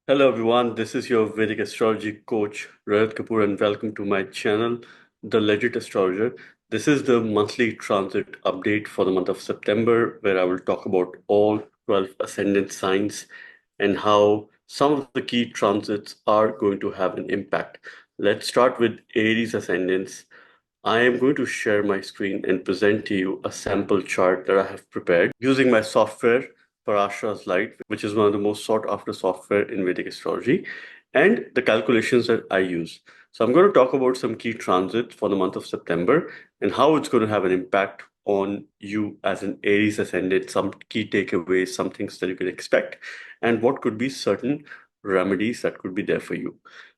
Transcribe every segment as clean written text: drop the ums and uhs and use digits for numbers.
Hello everyone, this is your Vedic astrology coach Rohit Kapoor and welcome to my channel, The Legit Astrologer. This is the monthly transit update for the month of September where I will talk about all 12 ascendant signs and how some of the key transits are going to have an impact. Let's start with Aries ascendants. I am going to share my screen and present to you a sample chart that I have prepared using my software Parashara's Light, which is one of the most sought after software in Vedic astrology, and the calculations that I use. So I'm going to talk about some key transits for the month of September and how it's going to have an impact on you as an Aries ascendant, some key takeaways, some things that you can expect, and what could be certain remedies that could be there for you.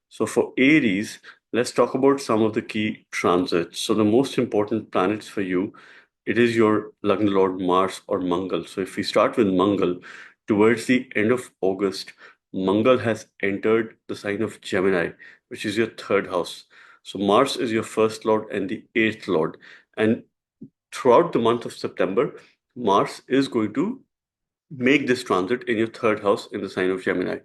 So for Aries, let's talk about some of the key transits. So the most important planets for you, it is your Lagna Lord Mars or Mangal. So if we start with Mangal, towards the end of August, Mangal has entered the sign of Gemini, which is your third house. So Mars is your first lord and the eighth lord. And throughout the month of September, Mars is going to make this transit in your third house in the sign of Gemini.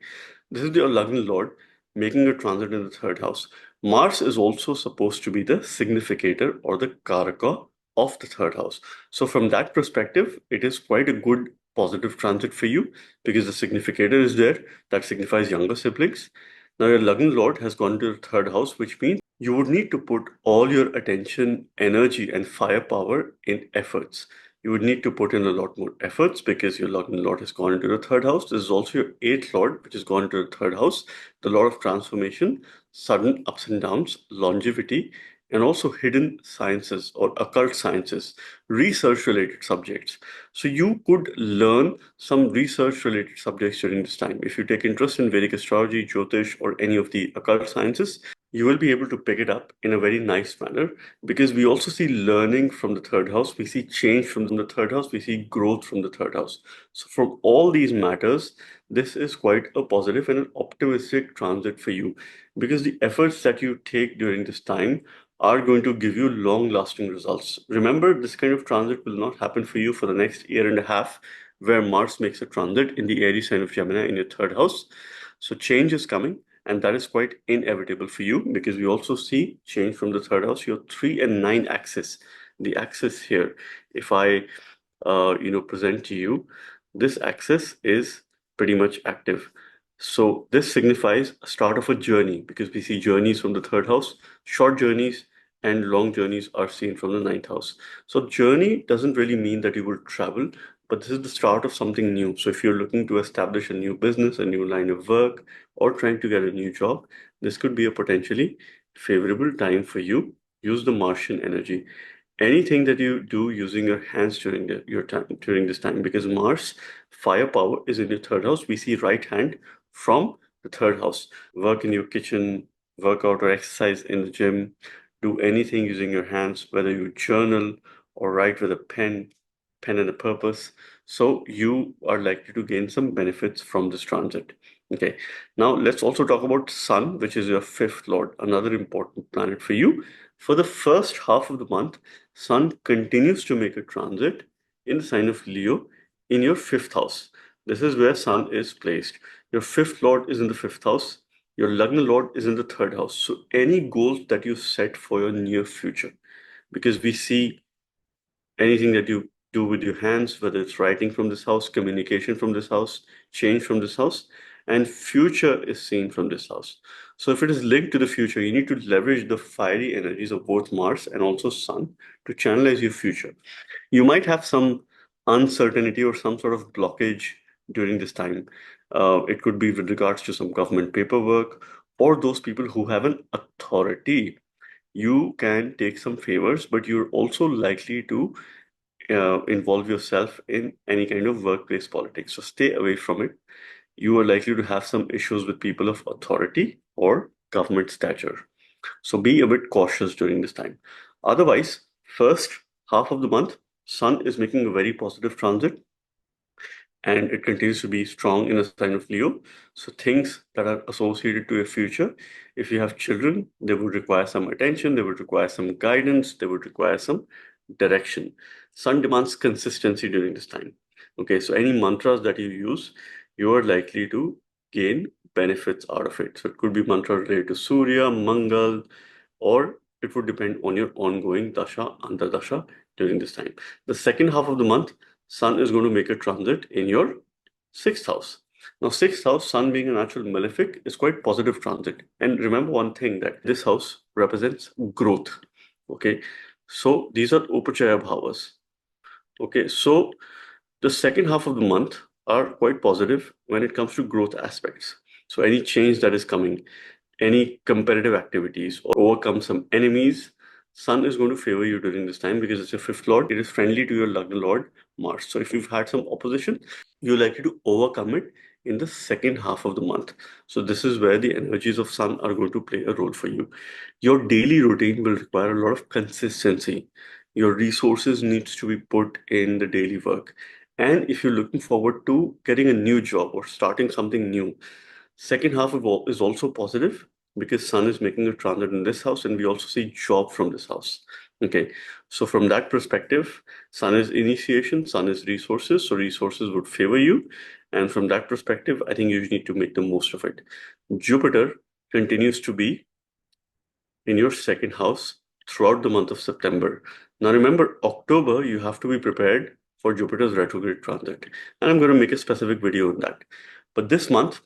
This is your Lagna Lord making a transit in the third house. Mars is also supposed to be the significator or the karaka of the third house. So, from that perspective, it is quite a good positive transit for you because the significator is there that signifies younger siblings. Now, your Lagna Lord has gone to the third house, which means you would need to put all your attention, energy, and firepower in efforts. You would need to put in a lot more efforts because your Lagna Lord has gone into the third house. This is also your eighth Lord, which has gone into the third house. The Lord of transformation, sudden ups and downs, longevity, and also hidden sciences or occult sciences, research related subjects. So you could learn some research related subjects during this time. If you take interest in Vedic astrology, Jyotish, or any of the occult sciences, you will be able to pick it up in a very nice manner because we also see learning from the third house, we see change from the third house, we see growth from the third house. So, from all these matters, this is quite a positive and an optimistic transit for you because the efforts that you take during this time are going to give you long lasting results. Remember, this kind of transit will not happen for you for the next year and a half, where Mars makes a transit in the Aries sign of Gemini in your third house. So, change is coming and that is quite inevitable for you because we also see change from the third house, your 3 and 9 axis. The axis here, if I present to you, this axis is pretty much active. So this signifies a start of a journey because we see journeys from the third house, short journeys and long journeys are seen from the ninth house. So journey doesn't really mean that you will travel, but this is the start of something new. So if you're looking to establish a new business, a new line of work, or trying to get a new job, this could be a potentially favorable time for you. Use the Martian energy. Anything that you do using your hands your time during this time, because Mars firepower is in your third house. We see right hand from the third house. Work in your kitchen, work out or exercise in the gym, do anything using your hands, whether you journal or write with a pen and a purpose. So you are likely to gain some benefits from this transit. Okay, now let's also talk about Sun, which is your fifth lord, another important planet for you. For the first half of the month, Sun continues to make a transit in the sign of Leo in your fifth house. This is where Sun is placed. Your fifth lord is in the fifth house. Your Lagna lord is in the third house. So any goals that you set for your near future, because we see anything that you do with your hands, whether it's writing from this house, communication from this house, change from this house, and future is seen from this house. So if it is linked to the future, you need to leverage the fiery energies of both Mars and also Sun to channelize your future. You might have some uncertainty or some sort of blockage during this time. It could be with regards to some government paperwork or those people who have an authority. You can take some favors, but you're also likely to involve yourself in any kind of workplace politics. So stay away from it. You are likely to have some issues with people of authority or government stature. So be a bit cautious during this time. Otherwise, first half of the month, Sun is making a very positive transit and it continues to be strong in a sign of Leo. So things that are associated to your future, if you have children, they would require some attention, they would require some guidance, they would require some direction. Sun demands consistency during this time. Okay, so any mantras that you use, you are likely to gain benefits out of it. So it could be mantra related to Surya, Mangal, or it would depend on your ongoing dasha, antardasha during this time. The second half of the month, Sun is going to make a transit in your sixth house. Now, sixth house, Sun being a natural malefic, is quite positive transit. And remember one thing, that this house represents growth. Okay, so these are Upachaya bhavas. Okay, so the second half of the month are quite positive when it comes to growth aspects. So any change that is coming, any competitive activities, or overcome some enemies, Sun is going to favor you during this time because it's your fifth lord. It is friendly to your Lagna lord, Mars. So if you've had some opposition, you're likely to overcome it in the second half of the month. So this is where the energies of Sun are going to play a role for you. Your daily routine will require a lot of consistency. Your resources needs to be put in the daily work. And if you're looking forward to getting a new job or starting something new, second half is also positive because Sun is making a transit in this house, and we also see job from this house. Okay, so from that perspective, Sun is initiation, Sun is resources, so resources would favor you. And from that perspective, I think you need to make the most of it. Jupiter continues to be in your second house throughout the month of September. Now remember, October, you have to be prepared for Jupiter's retrograde transit. And I'm going to make a specific video on that. But this month,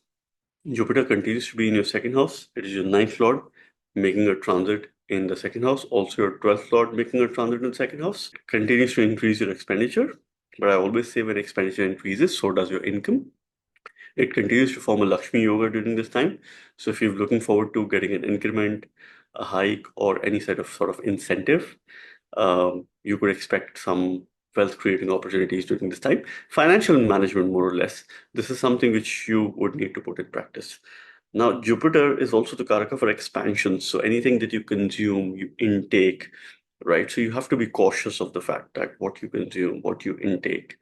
Jupiter continues to be in your second house. It is your ninth lord making a transit in the second house. Also, your 12th lord making a transit in the second house. It continues to increase your expenditure. But I always say when expenditure increases, so does your income. It continues to form a Lakshmi yoga during this time. So if you're looking forward to getting an increment, a hike, or any sort of incentive, you could expect some wealth creating opportunities during this time. Financial management, more or less, this is something which you would need to put in practice. Now, Jupiter is also the karaka for expansion. So anything that you consume, you intake, right? So you have to be cautious of the fact that what you consume, what you intake.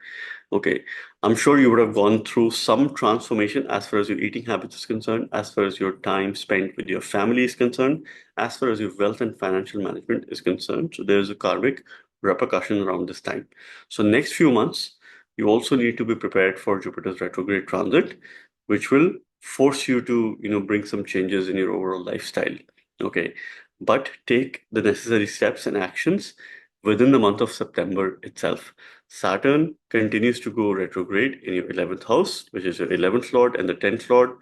Okay, I'm sure you would have gone through some transformation as far as your eating habits is concerned, as far as your time spent with your family is concerned, as far as your wealth and financial management is concerned. So there's a karmic repercussion around this time. So next few months, you also need to be prepared for Jupiter's retrograde transit, which will force you to, bring some changes in your overall lifestyle. Okay, but take the necessary steps and actions within the month of September itself. Saturn continues to go retrograde in your 11th house, which is your 11th lord, and the 10th lord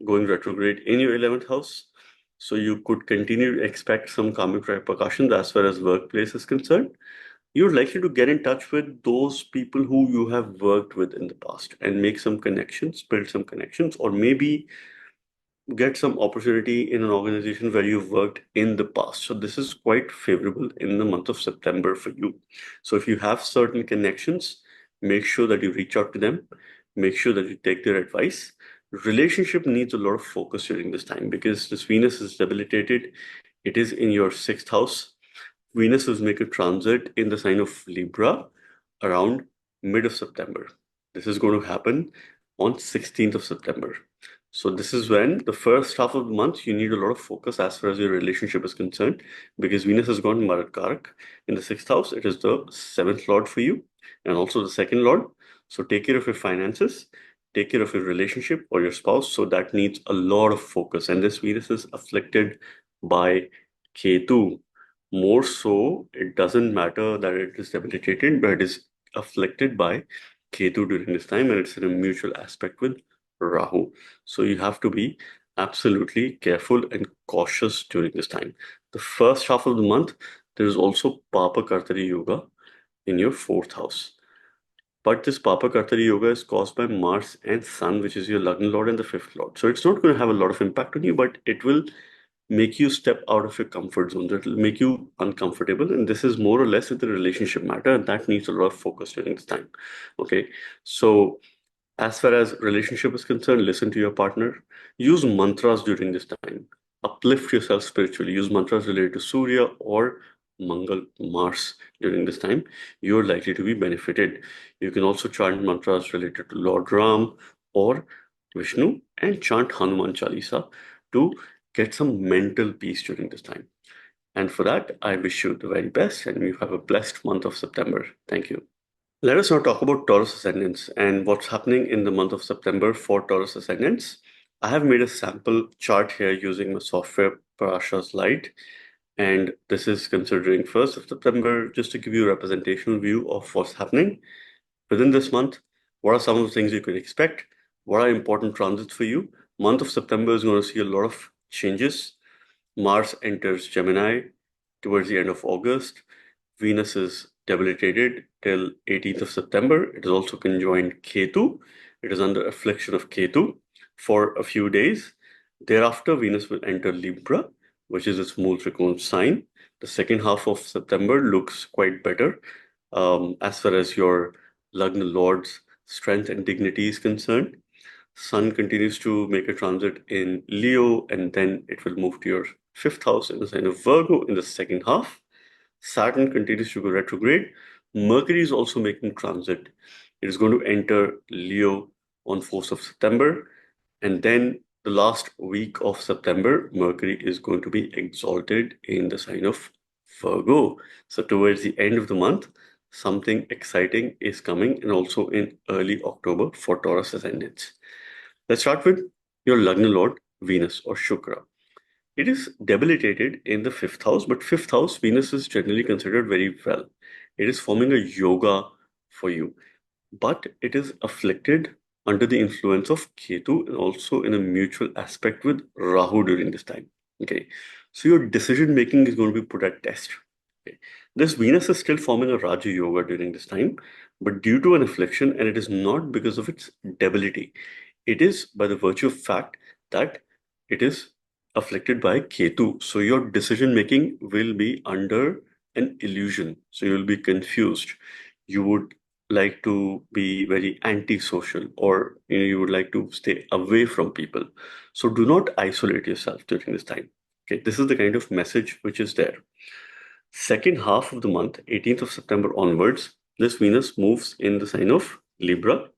going retrograde in your 11th house. So you could continue to expect some karmic repercussions as far as workplace is concerned. You're likely to get in touch with those people who you have worked with in the past and make some connections, build some connections, or maybe get some opportunity in an organization where you've worked in the past. So this is quite favorable in the month of September for you. So if you have certain connections, make sure that you reach out to them, make sure that you take their advice. Relationship needs a lot of focus during this time because this Venus is debilitated. It is in your sixth house. Venus will make a transit in the sign of Libra around mid of September. This is going to happen on 16th of September. So this is when the first half of the month, you need a lot of focus as far as your relationship is concerned, because Venus has gone Marat Karak in the sixth house. It is the seventh lord for you and also the second lord. So take care of your finances, take care of your relationship or your spouse. So that needs a lot of focus. And this Venus is afflicted by Ketu. More so, it doesn't matter that it is debilitated, but it is afflicted by Ketu during this time, and it's in a mutual aspect with Rahu. So you have to be absolutely careful and cautious during this time. The first half of the month, there is also Papa Kartari Yoga in your fourth house. But this Papa Kartari Yoga is caused by Mars and Sun, which is your Lagna Lord and the fifth Lord. So it's not going to have a lot of impact on you, but it will make you step out of your comfort zone. That will make you uncomfortable. And this is more or less with the relationship matter, and that needs a lot of focus during this time. Okay. So as far as relationship is concerned, listen to your partner. Use mantras during this time. Uplift yourself spiritually. Use mantras related to Surya or Mangal, Mars during this time. You're likely to be benefited. You can also chant mantras related to Lord Ram or Vishnu and chant Hanuman Chalisa to get some mental peace during this time. And for that, I wish you the very best and you have a blessed month of September. Thank you. Let us now talk about Taurus Ascendants and what's happening in the month of September for Taurus Ascendants. I have made a sample chart here using my software Parasha's Light, and this is considering 1st of September, just to give you a representational view of what's happening within this month. What are some of the things you can expect? What are important transits for you? Month of September is going to see a lot of changes. Mars enters Gemini towards the end of August. Venus is debilitated till 18th of September. It is also conjoined Ketu. It is under affliction of Ketu for a few days. Thereafter, Venus will enter Libra, which is its Mool Trikona sign. The second half of September looks quite better as far as your Lagna Lord's strength and dignity is concerned. Sun continues to make a transit in Leo, and then it will move to your fifth house in the sign of Virgo in the second half. Saturn continues to go retrograde. Mercury is also making transit. It is going to enter Leo on 4th of September. And then the last week of September, Mercury is going to be exalted in the sign of Virgo. So towards the end of the month, something exciting is coming, and also in early October for Taurus ascendants. Let's start with your Lagna Lord, Venus or Shukra. It is debilitated in the fifth house, but fifth house, Venus is generally considered very well. It is forming a yoga for you, but it is afflicted under the influence of Ketu and also in a mutual aspect with Rahu during this time. Okay, so your decision making is going to be put at test. Okay. This Venus is still forming a Raja Yoga during this time, but due to an affliction, and it is not because of its debility, it is by the virtue of fact that it is afflicted by Ketu. So your decision making will be under an illusion. So you'll be confused. You would like to be very antisocial, or you would like to stay away from people. So do not isolate yourself during this time. Okay, this is the kind of message which is there. Second half of the month, 18th of September onwards, this Venus moves in the sign of Libra,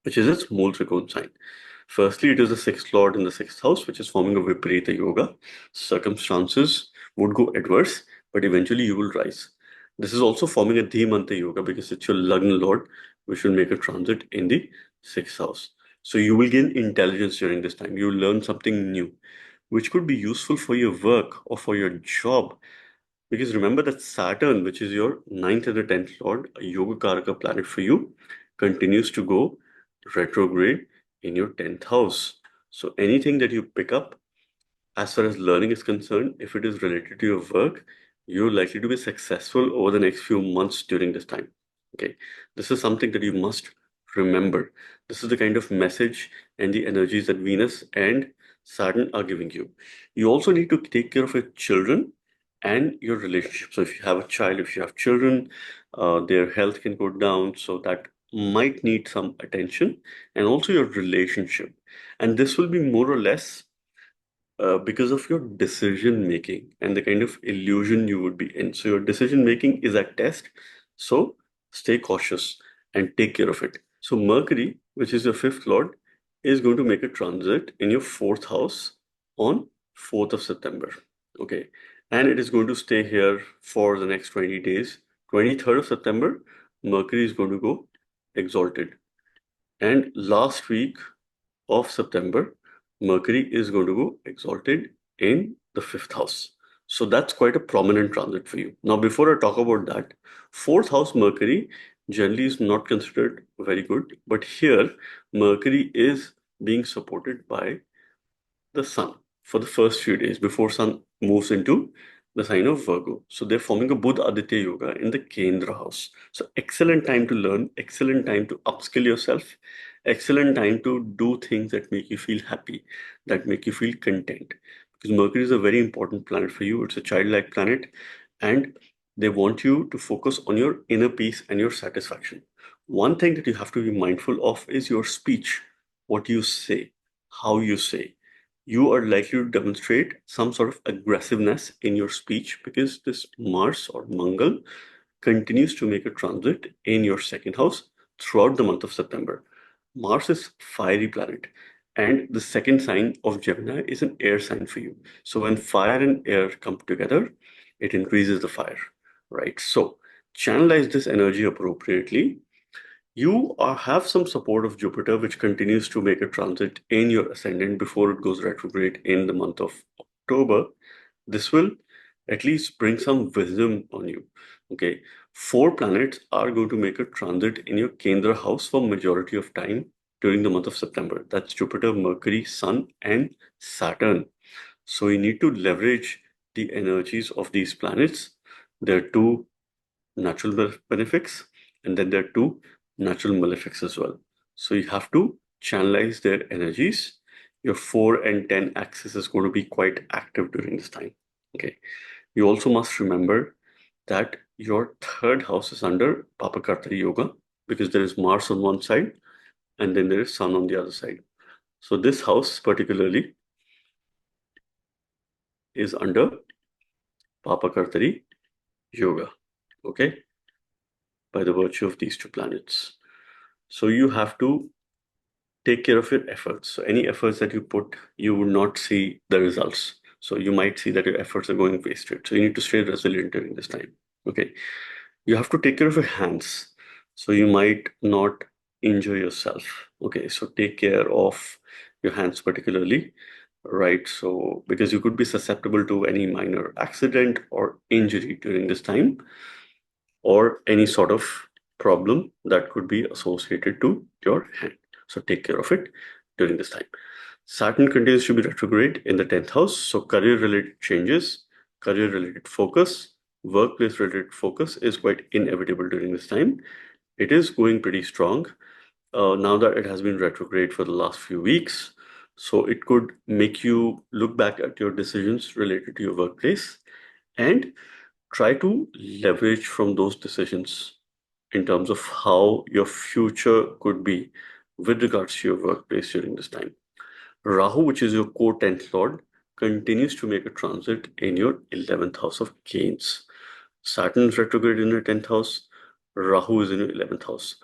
which is its Mool Trikona sign. Firstly, it is the sixth lord in the sixth house, which is forming a Viparita Yoga. Circumstances would go adverse, but eventually you will rise. This is also forming a Dhimanta Yoga because it's your Lagna lord, which will make a transit in the sixth house. So you will gain intelligence during this time. You will learn something new, which could be useful for your work or for your job. Because remember that Saturn, which is your ninth and the 10th lord, a Yoga Karaka planet for you, continues to go retrograde in your 10th house. So anything that you pick up as far as learning is concerned, if it is related to your work, you're likely to be successful over the next few months during this time. Okay, this is something that you must remember. This is the kind of message and the energies that Venus and Saturn are giving you. You also need to take care of your children and your relationship. So if you have a child, if you have children, their health can go down. So that might need some attention, and also your relationship. And this will be more or less because of your decision making and the kind of illusion you would be in. So your decision making is at test. So stay cautious and take care of it. So Mercury, which is your fifth lord, is going to make a transit in your fourth house on 4th of September. Okay. And it is going to stay here for the next 20 days. 23rd of September, Mercury is going to go exalted. And last week of September, Mercury is going to go exalted in the fifth house. So that's quite a prominent transit for you. Now, before I talk about that, fourth house Mercury generally is not considered very good, but here Mercury is being supported by the Sun for the first few days before Sun moves into the sign of Virgo. So they're forming a Buddha Aditya Yoga in the Kendra house. So excellent time to learn, excellent time to upskill yourself, excellent time to do things that make you feel happy, that make you feel content. Because Mercury is a very important planet for you. It's a childlike planet, and they want you to focus on your inner peace and your satisfaction. One thing that you have to be mindful of is your speech, what you say, how you say. You are likely to demonstrate some sort of aggressiveness in your speech because this Mars or Mangal continues to make a transit in your second house throughout the month of September. Mars is fiery planet, and the second sign of Gemini is an air sign for you. So when fire and air come together, it increases the fire, right? So channelize this energy appropriately. have some support of Jupiter, which continues to make a transit in your ascendant before it goes retrograde in the month of October. This will at least bring some wisdom on you. Okay, 4 planets are going to make a transit in your Kendra house for majority of time during the month of September. That's Jupiter, Mercury, Sun, and Saturn. So you need to leverage the energies of these planets. There are two natural benefics, and then there are two natural malefics as well. So you have to channelize their energies. Your 4 and 10 axis is going to be quite active during this time. Okay. You also must remember that your third house is under Papakartari Yoga because there is Mars on one side and then there is Sun on the other side. So this house particularly is under Papakartari Yoga. Okay. By the virtue of these two planets. So you have to take care of your efforts. So any efforts that you put, you will not see the results. So you might see that your efforts are going wasted. So you need to stay resilient during this time. Okay. You have to take care of your hands. So you might not injure yourself. Okay. So take care of your hands particularly, right? So because you could be susceptible to any minor accident or injury during this time, or any sort of problem that could be associated to your hand. So take care of it during this time. Saturn continues to be retrograde in the 10th house. So career related changes, career related focus, workplace related focus is quite inevitable during this time. It is going pretty strong now that it has been retrograde for the last few weeks. So it could make you look back at your decisions related to your workplace and try to leverage from those decisions in terms of how your future could be with regards to your workplace during this time. Rahu, which is your core 10th lord, continues to make a transit in your 11th house of gains. Saturn is retrograde in your 10th house. Rahu is in your 11th house.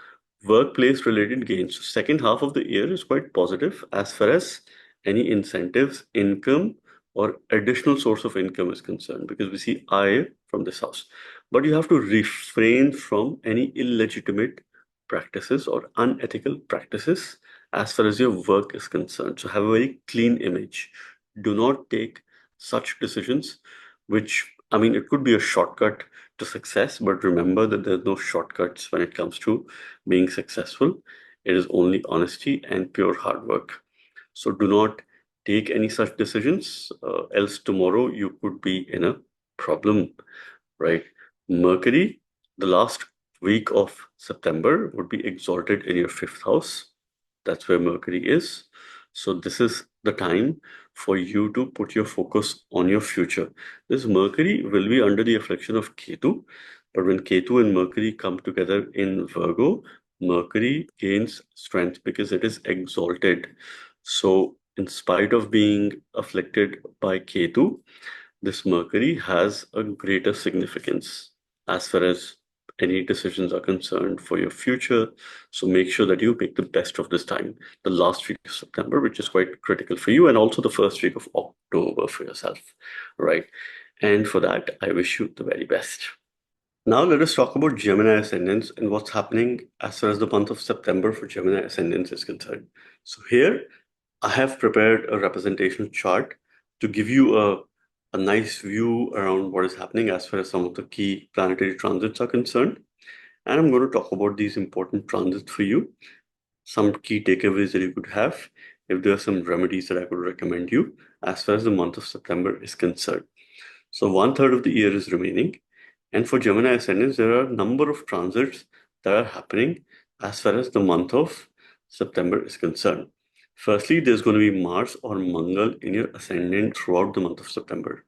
Workplace related gains. So second half of the year is quite positive as far as any incentives, income, or additional source of income is concerned because we see I from this house. But you have to refrain from any illegitimate practices or unethical practices as far as your work is concerned. So have a very clean image. Do not take such decisions, which, I mean, it could be a shortcut to success, but remember that there's no shortcuts when it comes to being successful. It is only honesty and pure hard work. So do not take any such decisions, else tomorrow you could be in a problem, right? Mercury, the last week of September, would be exalted in your 5th house. That's where Mercury is. So this is the time for you to put your focus on your future. This Mercury will be under the affliction of Ketu, but when Ketu and Mercury come together in Virgo, Mercury gains strength because it is exalted. So in spite of being afflicted by Ketu, this Mercury has a greater significance as far as any decisions are concerned for your future. So make sure that you make the best of this time, the last week of September, which is quite critical for you, and also the first week of October for yourself, right? And for that, I wish you the very best. Now let us talk about Gemini ascendants and what's happening as far as the month of September for Gemini ascendants is concerned. So here I have prepared a representation chart to give you a nice view around what is happening as far as some of the key planetary transits are concerned. And I'm going to talk about these important transits for you, some key takeaways that you could have, if there are some remedies that I could recommend you as far as the month of September is concerned. So 1/3 of the year is remaining. And for Gemini ascendants, there are a number of transits that are happening as far as the month of September is concerned. Firstly, there's going to be Mars or Mangal in your ascendant throughout the month of September.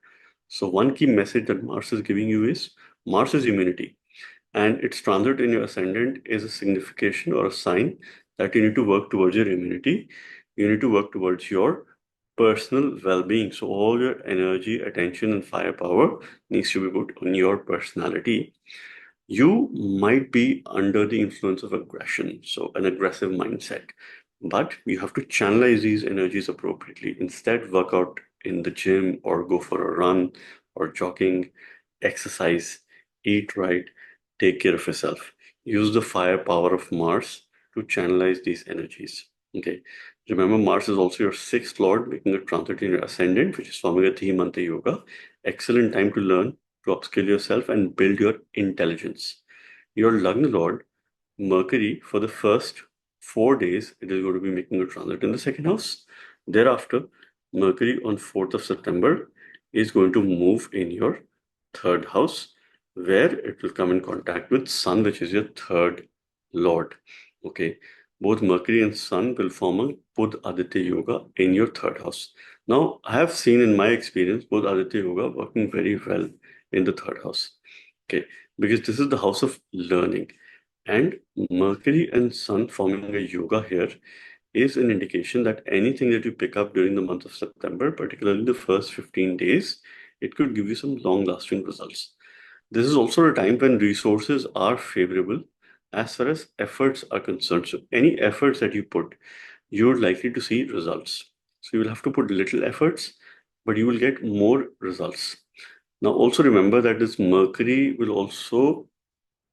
So one key message that Mars is giving you is Mars is immunity, and its transit in your ascendant is a signification or a sign that you need to work towards your immunity. You need to work towards your personal well-being. So all your energy, attention, and firepower needs to be put on your personality. You might be under the influence of aggression, so an aggressive mindset, but you have to channelize these energies appropriately. Instead, work out in the gym or go for a run or jogging, exercise, eat right, take care of yourself. Use the firepower of Mars to channelize these energies. Okay. Remember, Mars is also your sixth lord, making a transit in your ascendant, which is forming a Dhimanta yoga. Excellent time to learn, to upskill yourself, and build your intelligence. Your Lagna lord, Mercury, for the first 4 days, it is going to be making a transit in the second house. Thereafter, Mercury on 4th of September is going to move in your third house, where it will come in contact with Sun, which is your third lord. Okay, both Mercury and Sun will form a Budh Aditya Yoga in your third house. Now, I have seen in my experience Budh Aditya Yoga working very well in the third house. Okay, because this is the house of learning. And Mercury and Sun forming a yoga here is an indication that anything that you pick up during the month of September, particularly the first 15 days, it could give you some long-lasting results. This is also a time when resources are favorable as far as efforts are concerned. So any efforts that you put, you're likely to see results. So you will have to put little efforts, but you will get more results. Now also remember that this Mercury will also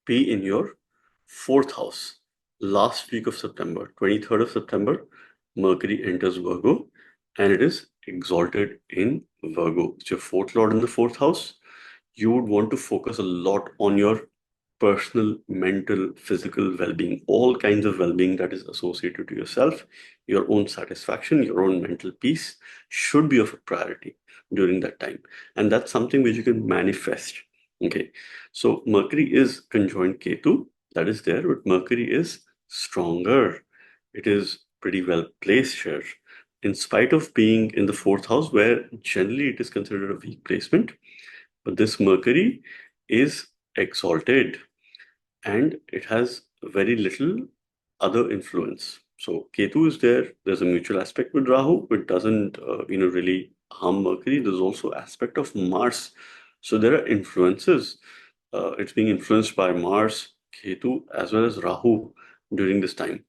be in your fourth house. Last week of September, 23rd of September, Mercury enters Virgo and it is exalted in Virgo. It's your fourth lord in the fourth house. You would want to focus a lot on your personal, mental, physical well-being, all kinds of well-being that is associated to yourself. Your own satisfaction, your own mental peace should be of a priority during that time. And that's something which you can manifest. Okay, so Mercury is conjoined Ketu, that is there, but Mercury is stronger. It is pretty well placed here. In spite of being in the fourth house, where generally it is considered a weak placement, but this Mercury is exalted and it has very little other influence. So Ketu is there. There's a mutual aspect with Rahu, which doesn't, really harm Mercury. There's also aspect of Mars. So there are influences. It's being influenced by Mars, Ketu, as well as Rahu during this time.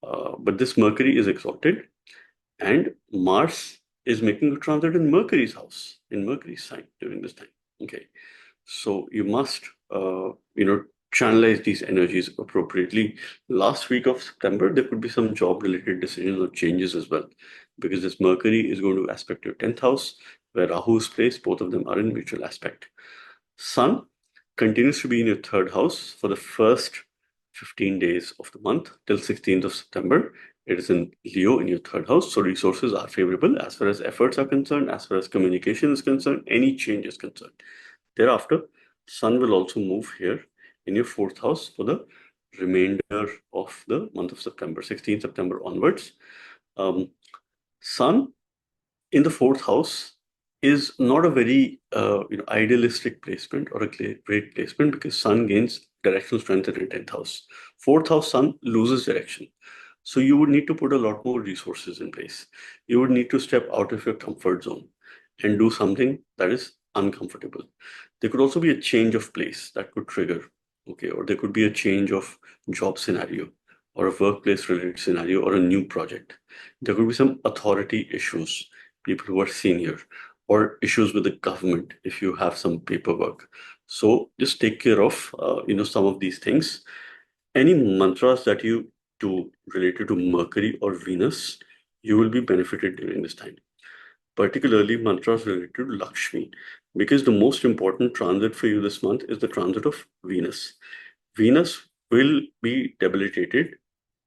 But this Mercury is exalted, and Mars is making a transit in Mercury's house, in Mercury's sign during this time. Okay, so you must, channelize these energies appropriately. Last week of September, there could be some job-related decisions or changes as well, because this Mercury is going to aspect your 10th house, where Rahu is placed. Both of them are in mutual aspect. Sun continues to be in your third house for the first 15 days of the month till 16th of September. It is in Leo in your third house. So resources are favorable as far as efforts are concerned, as far as communication is concerned, any change is concerned. Thereafter, Sun will also move here in your fourth house for the remainder of the month of September, 16th September onwards. Sun in the fourth house is not a very idealistic placement or a great placement, because Sun gains directional strength in the 10th house. Fourth house Sun loses direction. So you would need to put a lot more resources in place. You would need to step out of your comfort zone and do something that is uncomfortable. There could also be a change of place that could trigger, okay, or there could be a change of job scenario or a workplace related scenario or a new project. There could be some authority issues, people who are senior, or issues with the government if you have some paperwork. So just take care of, some of these things. Any mantras that you do related to Mercury or Venus, you will be benefited during this time, particularly mantras related to Lakshmi, because the most important transit for you this month is the transit of Venus. Venus will be debilitated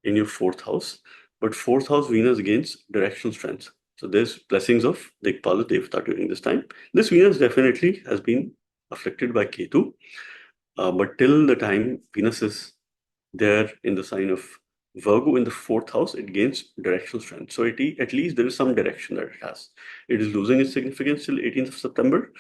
in your fourth house, but fourth house Venus gains directional strength. So there's blessings of Dikpala Devata during this time. This Venus definitely has been afflicted by Ketu, but till the time Venus is there in the sign of Virgo in the fourth house, it gains directional strength. So at least there is some direction that it has. It is losing its significance till 18th of September,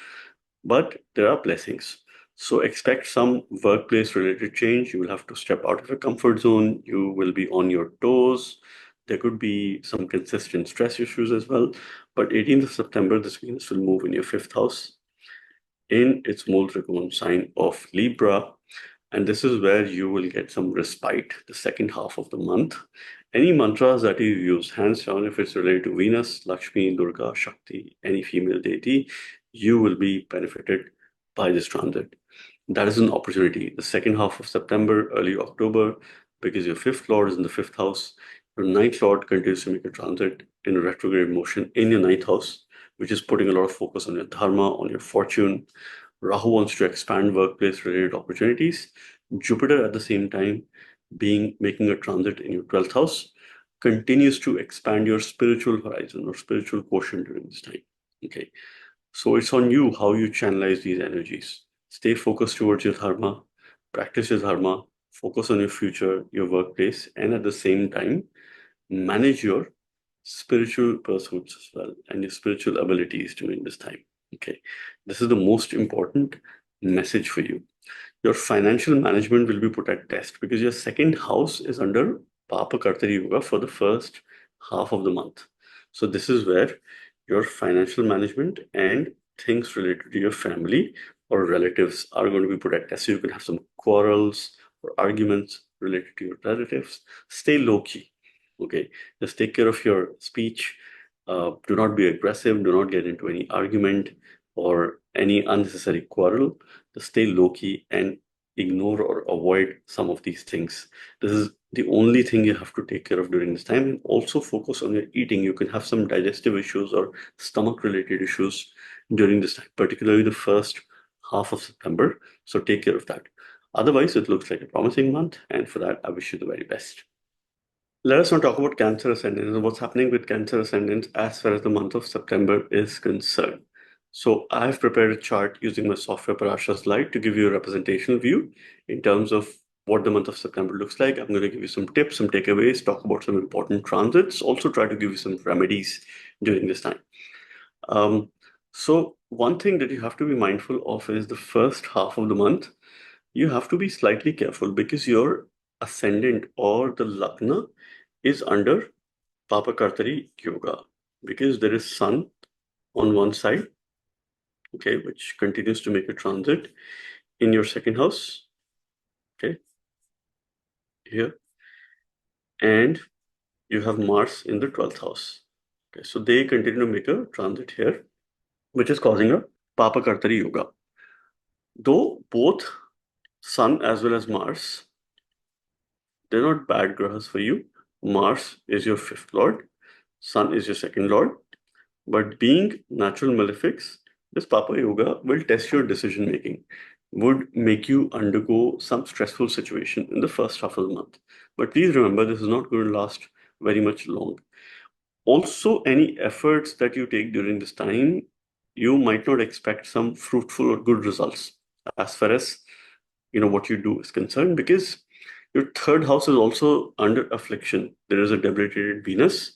but there are blessings. So expect some workplace related change. You will have to step out of your comfort zone. You will be on your toes. There could be some consistent stress issues as well. But 18th of September, this Venus will move in your fifth house in its mole trigon sign of Libra. And this is where you will get some respite the second half of the month. Any mantras that you use, hands down, if it's related to Venus, Lakshmi, Durga, Shakti, any female deity, you will be benefited by this transit. That is an opportunity. The second half of September, early October, because your fifth lord is in the fifth house. Your ninth lord continues to make a transit in a retrograde motion in your ninth house, which is putting a lot of focus on your dharma, on your fortune. Rahu wants to expand workplace related opportunities. Jupiter at the same time making a transit in your 12th house continues to expand your spiritual horizon or spiritual quotient during this time. Okay. So it's on you how you channelize these energies. Stay focused towards your dharma, practice your dharma, focus on your future, your workplace, and at the same time, manage your spiritual pursuits as well and your spiritual abilities during this time. Okay. This is the most important message for you. Your financial management will be put at test because your second house is under Papa Kartari Yoga for the first half of the month. So this is where your financial management and things related to your family or relatives are going to be put at test. So you can have some quarrels or arguments related to your relatives. Stay low key. Okay. Just take care of your speech. Do not be aggressive. Do not get into any argument or any unnecessary quarrel. Just stay low key and ignore or avoid some of these things. This is the only thing you have to take care of during this time, and also focus on your eating. You can have some digestive issues or stomach related issues during this time, particularly the first half of September. So take care of that. Otherwise, it looks like a promising month, and for that, I wish you the very best. Let us now talk about Cancer Ascendants and what's happening with Cancer Ascendants as far as the month of September is concerned. So I've prepared a chart using my software Parasha's Light to give you a representational view in terms of what the month of September looks like. I'm going to give you some tips, some takeaways, talk about some important transits, also try to give you some remedies during this time. So one thing that you have to be mindful of is the first half of the month. You have to be slightly careful because your ascendant or the Lagna is under Papa Kartari Yoga because there is Sun on one side, okay, which continues to make a transit in your second house, okay, here, and you have Mars in the 12th house. Okay, so they continue to make a transit here, which is causing a Papa Kartari Yoga. Though both Sun as well as Mars, they're not bad grahas for you. Mars is your fifth lord, Sun is your second lord, but being natural malefics, this Papa Yoga will test your decision making, would make you undergo some stressful situation in the first half of the month. But please remember, this is not going to last very much long. Also, any efforts that you take during this time, you might not expect some fruitful or good results as far as what you do is concerned, because your third house is also under affliction. There is a debilitated Venus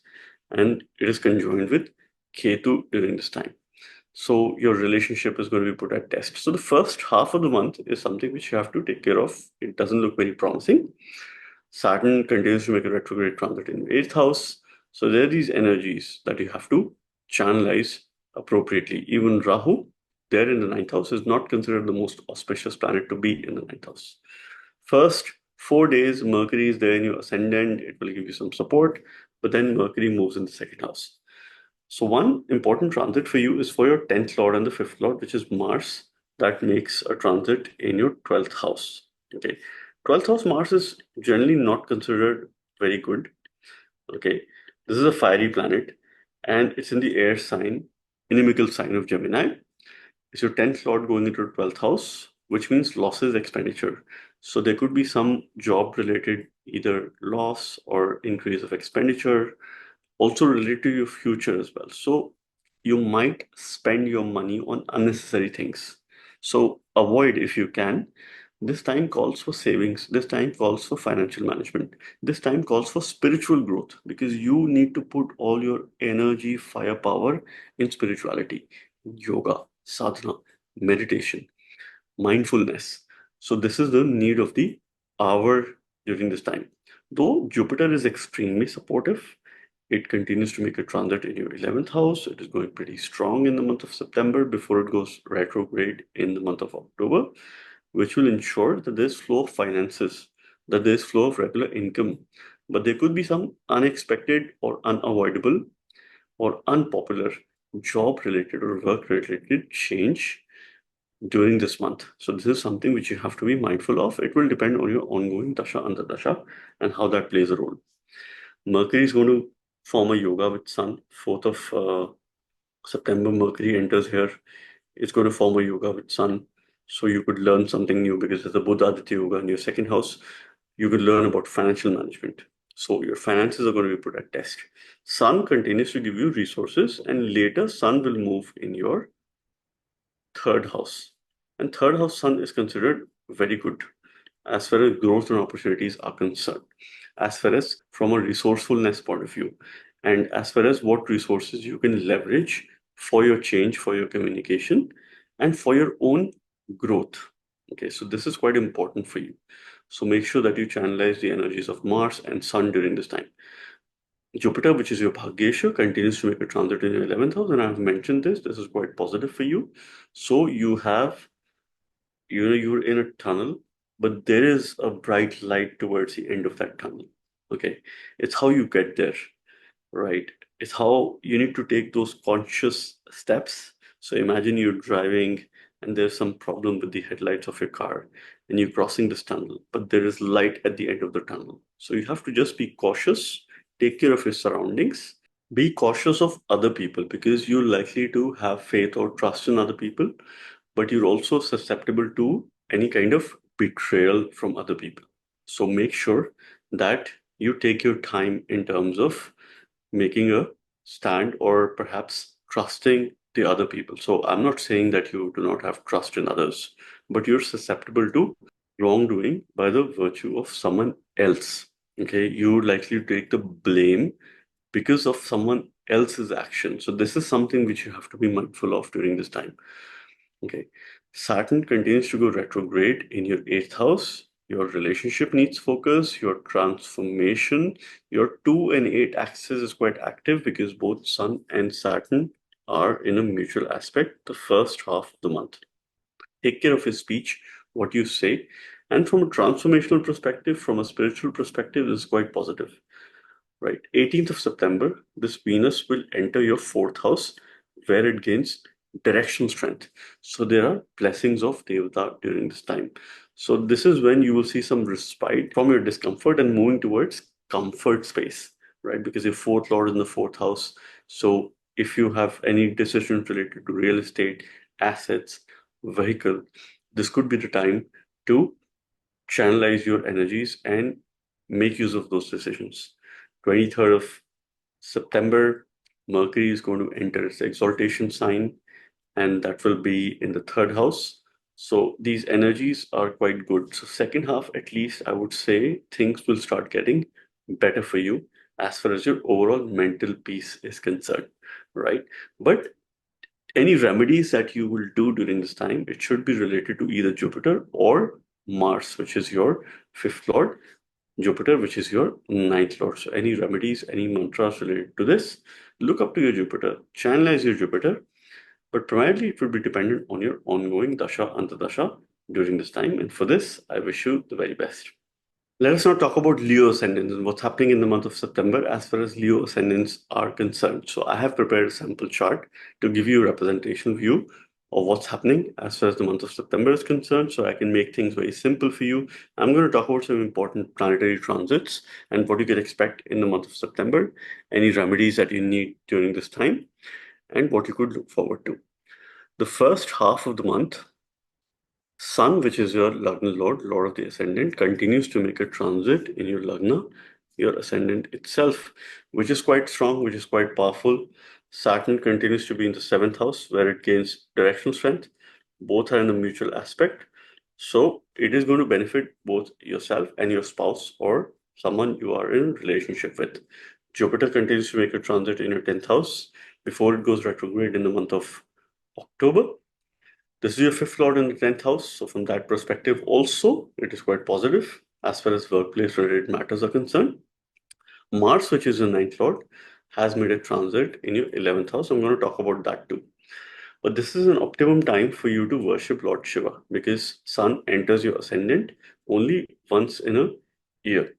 and it is conjoined with Ketu during this time. So your relationship is going to be put at test. So the first half of the month is something which you have to take care of. It doesn't look very promising. Saturn continues to make a retrograde transit in the 8th house. So there are these energies that you have to channelize appropriately. Even Rahu, there in the 9th house, is not considered the most auspicious planet to be in the 9th house. First 4 days, Mercury is there in your ascendant. It will give you some support, but then Mercury moves in the second house. So one important transit for you is for your 10th lord and the 5th lord, which is Mars, that makes a transit in your 12th house. Okay. 12th house Mars is generally not considered very good. Okay. This is a fiery planet and it's in the air sign, inimical sign of Gemini. It's your 10th lord going into the 12th house, which means losses, expenditure. So there could be some job related either loss or increase of expenditure, also related to your future as well. So you might spend your money on unnecessary things. So avoid if you can. This time calls for savings. This time calls for financial management. This time calls for spiritual growth because you need to put all your energy, firepower in spirituality, yoga, sadhana, meditation, mindfulness. So this is the need of the hour during this time. Though Jupiter is extremely supportive, it continues to make a transit in your 11th house. It is going pretty strong in the month of September before it goes retrograde in the month of October, which will ensure that there's flow of finances, that there's flow of regular income. But there could be some unexpected or unavoidable or unpopular job related or work related change during this month. So this is something which you have to be mindful of. It will depend on your ongoing dasha antardasha and how that plays a role. Mercury is going to form a yoga with Sun. 4th of September, Mercury enters here. It's going to form a yoga with Sun. So you could learn something new because there's a Buddha Aditya yoga in your second house. You could learn about financial management. So your finances are going to be put at test. Sun continues to give you resources, and later Sun will move in your third house. And third house Sun is considered very good as far as growth and opportunities are concerned, as far as from a resourcefulness point of view, and as far as what resources you can leverage for your change, for your communication, and for your own growth. Okay, so this is quite important for you. So make sure that you channelize the energies of Mars and Sun during this time. Jupiter, which is your Bhagyesha, continues to make a transit in your 11th house, and I've mentioned this. This is quite positive for you. So you have, you're in a tunnel, but there is a bright light towards the end of that tunnel. Okay, it's how you get there, right? It's how you need to take those conscious steps. So imagine you're driving and there's some problem with the headlights of your car and you're crossing this tunnel, but there is light at the end of the tunnel. So you have to just be cautious, take care of your surroundings, be cautious of other people because you're likely to have faith or trust in other people, but you're also susceptible to any kind of betrayal from other people. So make sure that you take your time in terms of making a stand or perhaps trusting the other people. So I'm not saying that you do not have trust in others, but you're susceptible to wrongdoing by the virtue of someone else. Okay, you're likely to take the blame because of someone else's action. So this is something which you have to be mindful of during this time. Okay. Saturn continues to go retrograde in your 8th house. Your relationship needs focus, your transformation, your 2 and 8 axis is quite active because both Sun and Saturn are in a mutual aspect the first half of the month. Take care of your speech, what you say. And from a transformational perspective, from a spiritual perspective, this is quite positive. Right. 18th of September, this Venus will enter your 4th house where it gains direction strength. So there are blessings of Devata during this time. So this is when you will see some respite from your discomfort and moving towards comfort space, right? Because your 4th Lord is in the 4th house. So if you have any decisions related to real estate, assets, vehicle, this could be the time to channelize your energies and make use of those decisions. 23rd of September, Mercury is going to enter its exaltation sign, and that will be in the third house. So these energies are quite good. So second half, at least, I would say things will start getting better for you as far as your overall mental peace is concerned, right? But any remedies that you will do during this time, it should be related to either Jupiter or Mars, which is your fifth lord, Jupiter, which is your ninth lord. So any remedies, any mantras related to this, look up to your Jupiter, channelize your Jupiter, but primarily it will be dependent on your ongoing dasha antardasha during this time. And for this, I wish you the very best. Let us now talk about Leo ascendants and what's happening in the month of September as far as Leo ascendants are concerned. So I have prepared a sample chart to give you a representation view of what's happening as far as the month of September is concerned, so I can make things very simple for you. I'm going to talk about some important planetary transits and what you can expect in the month of September, any remedies that you need during this time, and what you could look forward to. The first half of the month, Sun, which is your Lagna Lord, Lord of the Ascendant, continues to make a transit in your Lagna, your Ascendant itself, which is quite strong, which is quite powerful. Saturn continues to be in the 7th house, where it gains directional strength. Both are in a mutual aspect. So it is going to benefit both yourself and your spouse or someone you are in relationship with. Jupiter continues to make a transit in your 10th house before it goes retrograde in the month of October. This is your fifth lord in the 10th house. So from that perspective also, it is quite positive as far as workplace related matters are concerned. Mars, which is your ninth lord, has made a transit in your 11th house. I'm going to talk about that too. But this is an optimum time for you to worship Lord Shiva because Sun enters your ascendant only once in a year.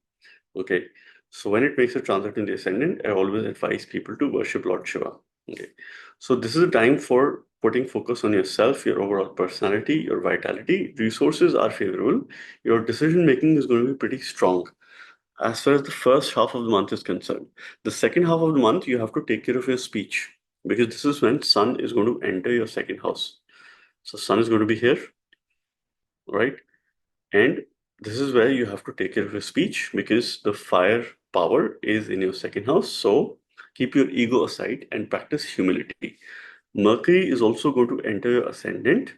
Okay. So when it makes a transit in the ascendant, I always advise people to worship Lord Shiva. Okay. So this is a time for putting focus on yourself, your overall personality, your vitality. Resources are favorable. Your decision making is going to be pretty strong as far as the first half of the month is concerned. The second half of the month, you have to take care of your speech because this is when Sun is going to enter your second house. So Sun is going to be here, right? And this is where you have to take care of your speech because the fire power is in your second house. So keep your ego aside and practice humility. Mercury is also going to enter your ascendant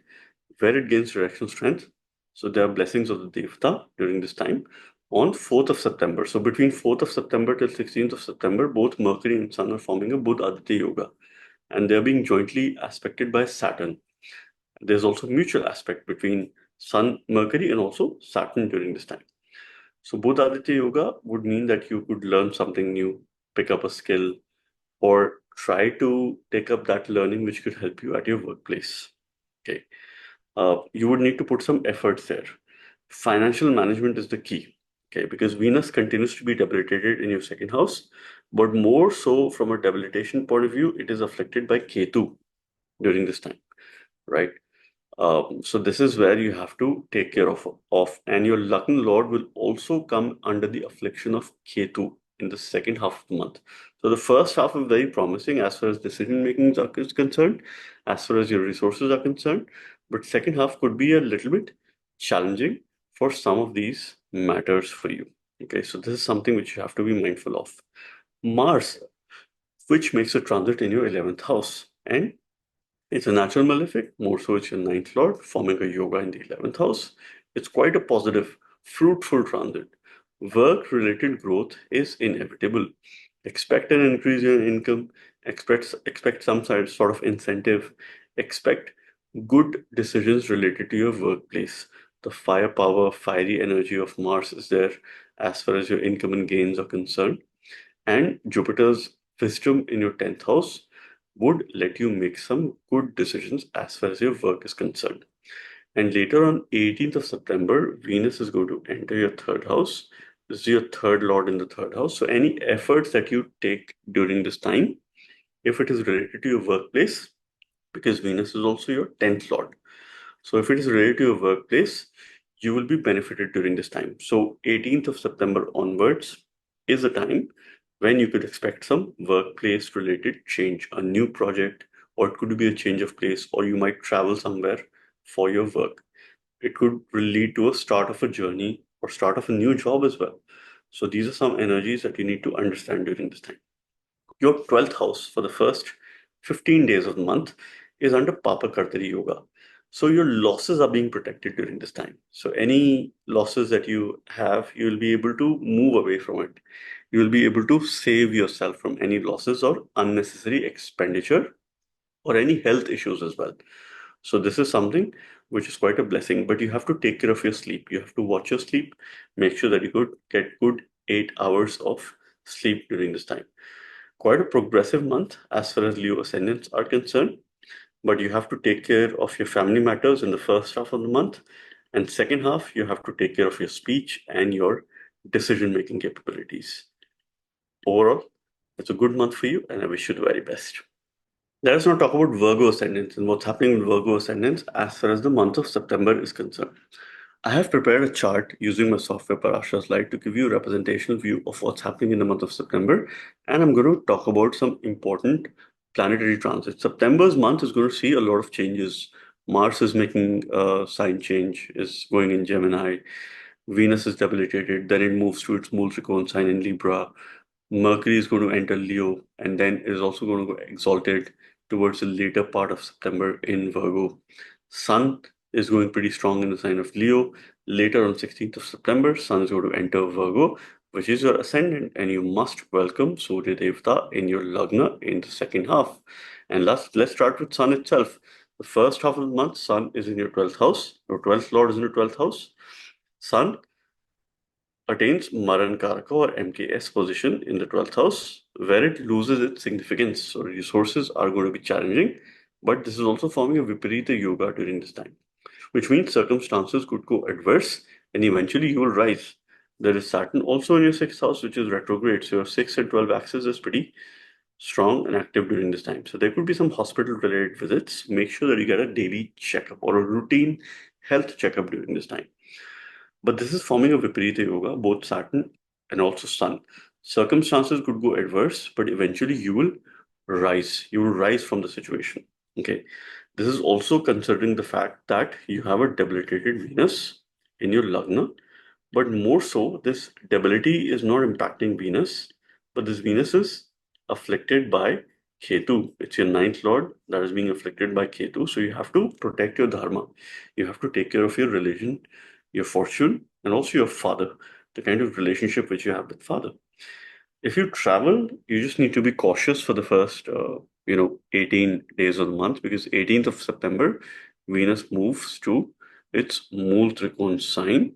where it gains direction strength. So there are blessings of the Devata during this time on 4th of September. So between 4th of September till 16th of September, both Mercury and Sun are forming a Buddha Aditya Yoga and they're being jointly aspected by Saturn. There's also mutual aspect between Sun, Mercury, and also Saturn during this time. So Buddha Aditya Yoga would mean that you could learn something new, pick up a skill, or try to take up that learning which could help you at your workplace. Okay. You would need to put some efforts there. Financial management is the key. Okay, because Venus continues to be debilitated in your second house, but more so from a debilitation point of view, it is afflicted by Ketu during this time, right? So this is where you have to take care of, and your Lagna Lord will also come under the affliction of Ketu in the second half of the month. So the first half is very promising as far as decision making is concerned, as far as your resources are concerned, but second half could be a little bit challenging for some of these matters for you. Okay, so this is something which you have to be mindful of. Mars, which makes a transit in your 11th house, and it's a natural malefic, more so it's your ninth lord, forming a yoga in the 11th house. It's quite a positive, fruitful transit. Work-related growth is inevitable. Expect an increase in income, expect some sort of incentive, expect good decisions related to your workplace. The firepower, fiery energy of Mars is there as far as your income and gains are concerned. And Jupiter's wisdom in your 10th house would let you make some good decisions as far as your work is concerned. And later on 18th of September, Venus is going to enter your third house. This is your third lord in the third house. So any efforts that you take during this time, if it is related to your workplace, because Venus is also your 10th lord. So if it is related to your workplace, you will be benefited during this time. So 18th of September onwards is a time when you could expect some workplace related change, a new project, or it could be a change of place, or you might travel somewhere for your work. It could lead to a start of a journey or start of a new job as well. So these are some energies that you need to understand during this time. Your 12th house for the first 15 days of the month is under Papa Kartari Yoga. So your losses are being protected during this time. So any losses that you have, you will be able to move away from it. You will be able to save yourself from any losses or unnecessary expenditure or any health issues as well. So this is something which is quite a blessing, but you have to take care of your sleep. You have to watch your sleep, make sure that you could get good 8 hours of sleep during this time. Quite a progressive month as far as Leo ascendants are concerned, but you have to take care of your family matters in the first half of the month, and second half you have to take care of your speech and your decision making capabilities. Overall, it's a good month for you, and I wish you the very best. Let us now talk about Virgo ascendants and what's happening with Virgo ascendants as far as the month of September is concerned. I have prepared a chart using my software Parashas Lite to give you a representational view of what's happening in the month of September, and I'm going to talk about some important planetary transits. September's month is going to see a lot of changes. Mars is making a sign change, is going in Gemini. Venus is debilitated, then it moves to its Multrikon sign in Libra. Mercury is going to enter Leo, and then it is also going to go exalted towards the later part of September in Virgo. Sun is going pretty strong in the sign of Leo. Later on 16th of September, Sun is going to enter Virgo, which is your ascendant, and you must welcome Surya Devata in your Lagna in the second half. And let's start with Sun itself. The first half of the month, Sun is in your 12th house. Your 12th Lord is in your 12th house. Sun attains Maran Karaka or MKS position in the 12th house, where it loses its significance. So resources are going to be challenging, but this is also forming a Viparita Yoga during this time, which means circumstances could go adverse and eventually you will rise. There is Saturn also in your 6th house, which is retrograde. So your 6 and 12 axis is pretty strong and active during this time. So there could be some hospital-related visits. Make sure that you get a daily checkup or a routine health checkup during this time. But this is forming a Viparita Yoga, both Saturn and also Sun. Circumstances could go adverse, but eventually you will rise. You will rise from the situation. Okay. This is also considering the fact that you have a debilitated Venus in your Lagna, but more so, this debility is not impacting Venus, but this Venus is afflicted by Ketu. It's your ninth lord that is being afflicted by Ketu. So you have to protect your dharma. You have to take care of your religion, your fortune, and also your father, the kind of relationship which you have with father. If you travel, you just need to be cautious for the first, 18 days of the month, because 18th of September, Venus moves to its Mool Trikon sign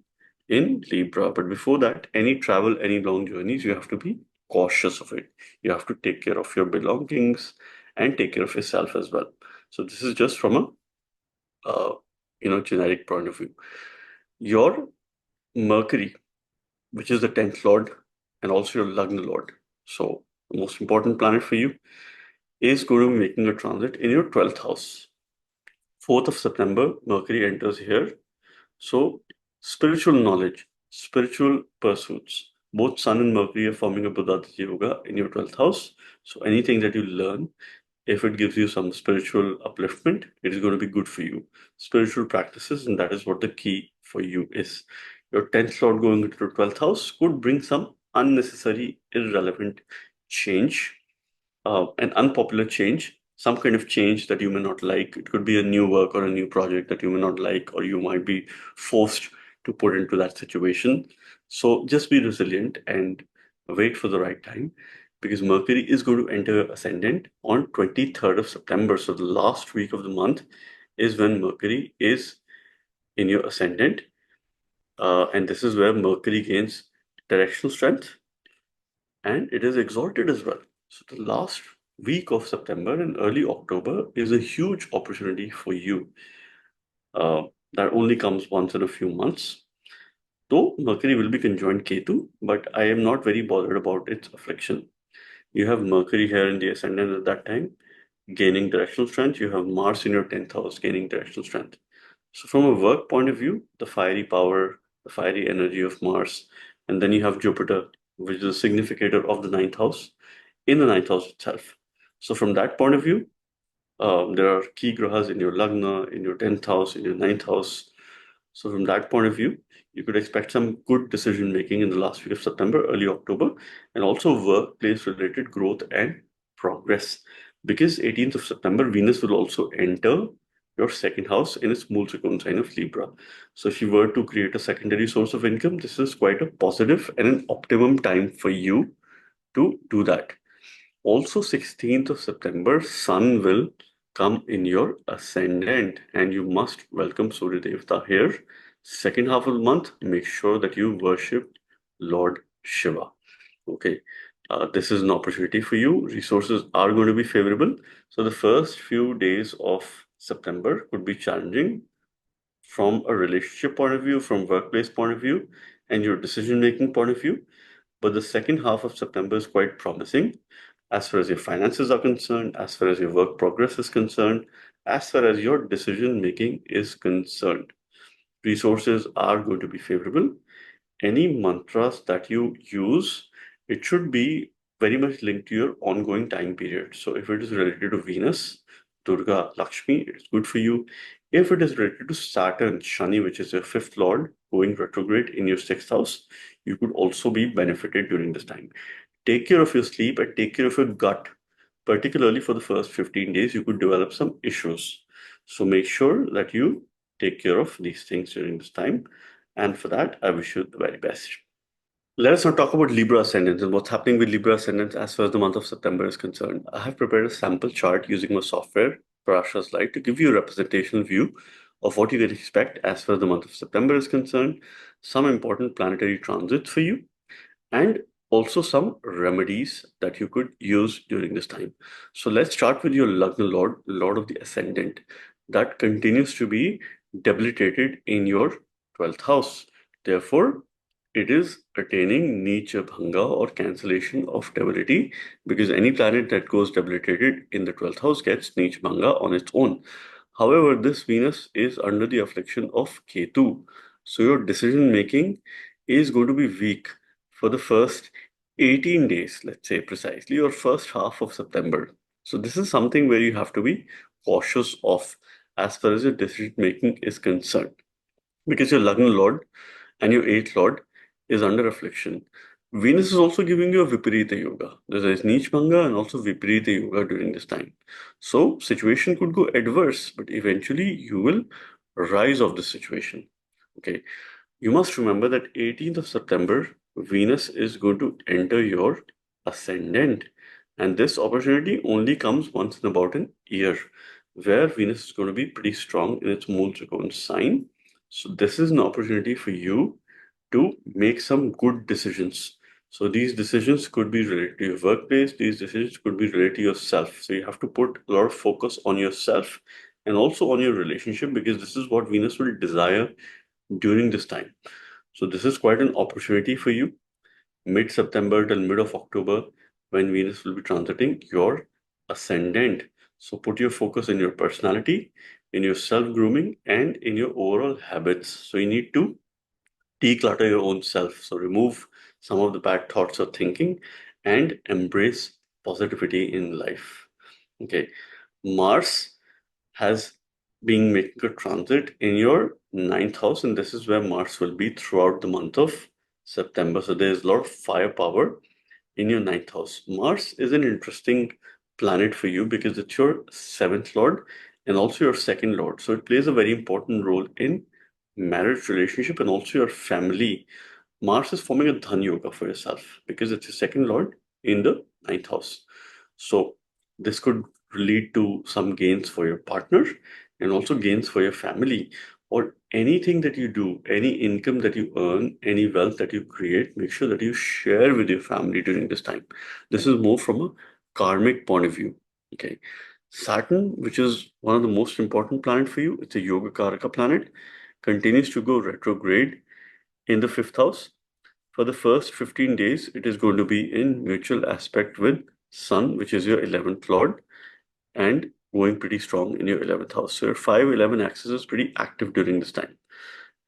in Libra. But before that, any travel, any long journeys, you have to be cautious of it. You have to take care of your belongings and take care of yourself as well. So this is just from a generic point of view. Your Mercury, which is the 10th lord and also your Lagna lord. So the most important planet for you is going to be making a transit in your 12th house. 4th of September, Mercury enters here. So spiritual knowledge, spiritual pursuits, both Sun and Mercury are forming a Buddhadhyaya Yoga in your 12th house. So anything that you learn, if it gives you some spiritual upliftment, it is going to be good for you. Spiritual practices, and that is what the key for you is. Your 10th lord going into the 12th house could bring some unnecessary, irrelevant change, an unpopular change, some kind of change that you may not like. It could be a new work or a new project that you may not like, or you might be forced to put into that situation. So just be resilient and wait for the right time, because Mercury is going to enter ascendant on 23rd of September. So the last week of the month is when Mercury is in your ascendant. And this is where Mercury gains directional strength and it is exalted as well. So the last week of September and early October is a huge opportunity for you. That only comes once in a few months. Though Mercury will be conjoined Ketu, but I am not very bothered about its affliction. You have Mercury here in the ascendant at that time, gaining directional strength. You have Mars in your 10th house, gaining directional strength. So from a work point of view, the fiery power, the fiery energy of Mars, and then you have Jupiter, which is a significator of the ninth house, in the ninth house itself. So from that point of view, there are key grahas in your Lagna, in your 10th house, in your ninth house. So from that point of view, you could expect some good decision making in the last week of September, early October, and also workplace related growth and progress. Because 18th of September, Venus will also enter your second house in its Mool Trikona sign of Libra. So if you were to create a secondary source of income, this is quite a positive and an optimum time for you to do that. Also, 16th of September, Sun will come in your ascendant, and you must welcome Surya Devata here. Second half of the month, make sure that you worship Lord Shiva. Okay, this is an opportunity for you. Resources are going to be favorable. So the first few days of September could be challenging from a relationship point of view, from workplace point of view, and your decision-making point of view. But the second half of September is quite promising as far as your finances are concerned, as far as your work progress is concerned, as far as your decision making is concerned. Resources are going to be favorable. Any mantras that you use, it should be very much linked to your ongoing time period. So if it is related to Venus, Durga, Lakshmi, it's good for you. If it is related to Saturn, Shani, which is your fifth lord, going retrograde in your sixth house, you could also be benefited during this time. Take care of your sleep and take care of your gut. Particularly for the first 15 days, you could develop some issues. So make sure that you take care of these things during this time. And for that, I wish you the very best. Let us now talk about Libra Ascendants and what's happening with Libra Ascendants as far as the month of September is concerned. I have prepared a sample chart using my software, Parasha's Light, to give you a representational view of what you can expect as far as the month of September is concerned, some important planetary transits for you, and also some remedies that you could use during this time. So let's start with your Lagna Lord, Lord of the Ascendant, that continues to be debilitated in your 12th house. Therefore, it is attaining Nicha Bhanga or cancellation of debility, because any planet that goes debilitated in the 12th house gets Nicha Bhanga on its own. However, this Venus is under the affliction of Ketu. So your decision making is going to be weak for the first 18 days, let's say precisely, or first half of September. So this is something where you have to be cautious of as far as your decision making is concerned, because your Lagna Lord and your eighth lord is under affliction. Venus is also giving you a Viparita Yoga. There is Neech Bhanga and also Viparita Yoga during this time. So situation could go adverse, but eventually you will rise of the situation. Okay. You must remember that 18th of September, Venus is going to enter your ascendant. And this opportunity only comes once in about an year, where Venus is going to be pretty strong in its Mool Trikona sign. So this is an opportunity for you to make some good decisions. So these decisions could be related to your workplace, these decisions could be related to yourself. So you have to put a lot of focus on yourself and also on your relationship, because this is what Venus will desire during this time. So this is quite an opportunity for you, mid-September till mid of October, when Venus will be transiting your ascendant. So put your focus in your personality, in your self-grooming, and in your overall habits. So you need to declutter your own self. So remove some of the bad thoughts or thinking and embrace positivity in life. Okay. Mars has been making a transit in your ninth house, and this is where Mars will be throughout the month of September. So there's a lot of firepower in your ninth house. Mars is an interesting planet for you because it's your seventh lord and also your second lord. So it plays a very important role in marriage relationship and also your family. Mars is forming a Dhan Yoga for yourself because it's your second lord in the ninth house. So this could lead to some gains for your partner and also gains for your family, or anything that you do, any income that you earn, any wealth that you create, make sure that you share with your family during this time. This is more from a karmic point of view. Okay. Saturn, which is one of the most important planet for you, it's a Yoga Karaka planet, continues to go retrograde in the fifth house. For the first 15 days, it is going to be in mutual aspect with Sun, which is your 11th lord, and going pretty strong in your 11th house. So your 5-11 axis is pretty active during this time.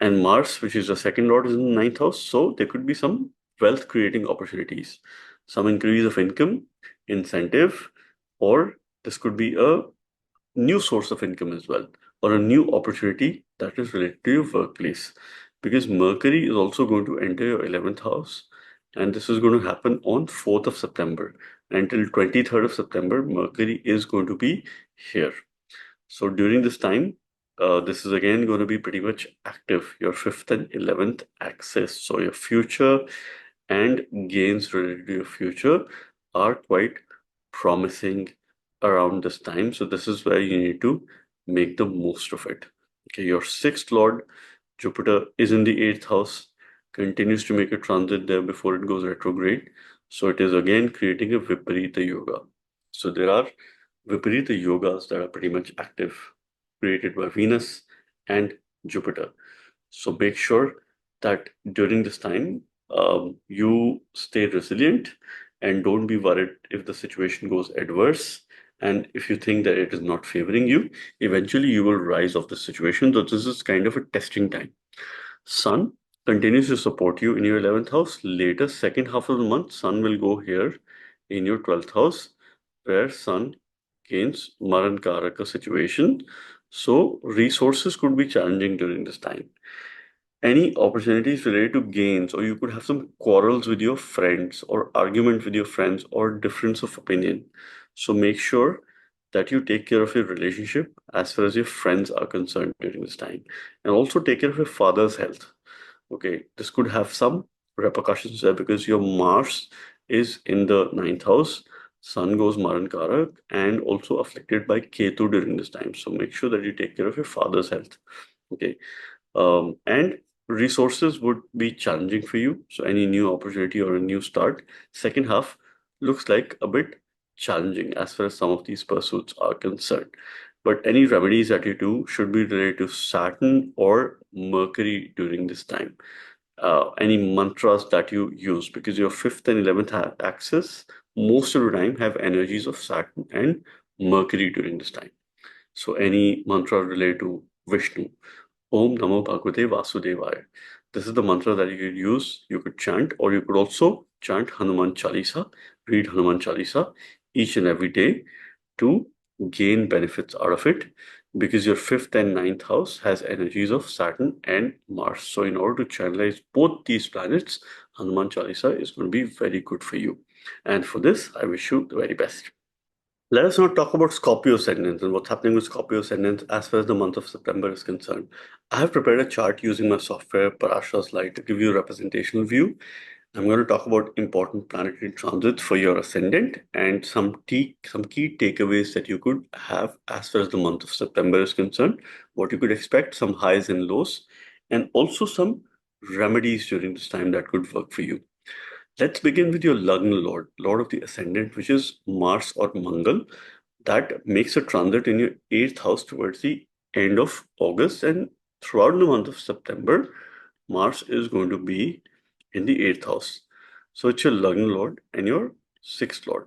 And Mars, which is the second lord, is in the ninth house. So there could be some wealth creating opportunities, some increase of income, incentive, or this could be a new source of income as well, or a new opportunity that is related to your workplace. Because Mercury is also going to enter your 11th house, and this is going to happen on 4th of September. Until 23rd of September, Mercury is going to be here. So during this time, this is again going to be pretty much active, your 5th and 11th axis. So your future and gains related to your future are quite promising around this time. So this is where you need to make the most of it. Okay, your sixth lord, Jupiter, is in the eighth house, continues to make a transit there before it goes retrograde. So it is again creating a Viparita Yoga. So there are Viparita Yogas that are pretty much active, created by Venus and Jupiter. So make sure that during this time, you stay resilient and don't be worried if the situation goes adverse. And if you think that it is not favoring you, eventually you will rise of the situation. So this is kind of a testing time. Sun continues to support you in your 11th house. Later, second half of the month, Sun will go here in your 12th house, where Sun gains Maran Karaka situation. So resources could be challenging during this time. Any opportunities related to gains, or you could have some quarrels with your friends or argument with your friends or difference of opinion. So make sure that you take care of your relationship as far as your friends are concerned during this time, and also take care of your father's health. Okay, this could have some repercussions there because your Mars is in the ninth house, Sun goes Maran Karak, and also afflicted by Ketu during this time. So make sure that you take care of your father's health. Okay, and resources would be challenging for you. So any new opportunity or a new start, second half looks like a bit challenging as far as some of these pursuits are concerned. But any remedies that you do should be related to Saturn or Mercury during this time. any mantras that you use, because your fifth and 11th axis most of the time have energies of Saturn and Mercury during this time. So any mantra related to Vishnu, Om Namo Bhagavate Vasudevaya. This is the mantra that you could use, you could chant, or you could also chant Hanuman Chalisa, read Hanuman Chalisa each and every day to gain benefits out of it, because your fifth and ninth house has energies of Saturn and Mars. So in order to channelize both these planets, Hanuman Chalisa is going to be very good for you. And for this, I wish you the very best. Let us now talk about Scorpio Ascendants and what's happening with Scorpio Ascendants as far as the month of September is concerned. I have prepared a chart using my software Parasha's Light to give you a representational view. I'm going to talk about important planetary transits for your ascendant and some key takeaways that you could have as far as the month of September is concerned, what you could expect, some highs and lows, and also some remedies during this time that could work for you. Let's begin with your Lagna Lord, Lord of the Ascendant, which is Mars or Mangal. That makes a transit in your 8th house towards the end of August, and throughout the month of September, Mars is going to be in the 8th house. So it's your Lagna Lord and your 6th Lord.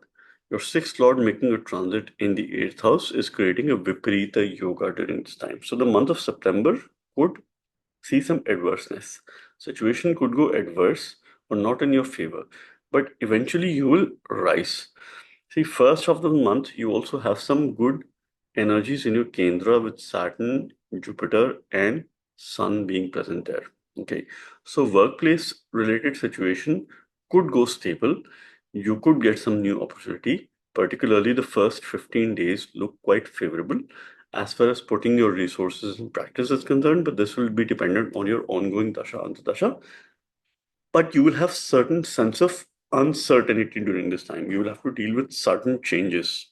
Your 6th Lord making a transit in the 8th house is creating a Viparita Yoga during this time. So the month of September could see some adverseness. Situation could go adverse or not in your favor, but eventually you will rise. See, first of the month, you also have some good energies in your Kendra with Saturn, Jupiter, and Sun being present there. Okay, so workplace related situation could go stable. You could get some new opportunity. Particularly, the first 15 days look quite favorable as far as putting your resources in practice is concerned, but this will be dependent on your ongoing Dasha Antardasha. But you will have certain sense of uncertainty during this time. You will have to deal with sudden changes,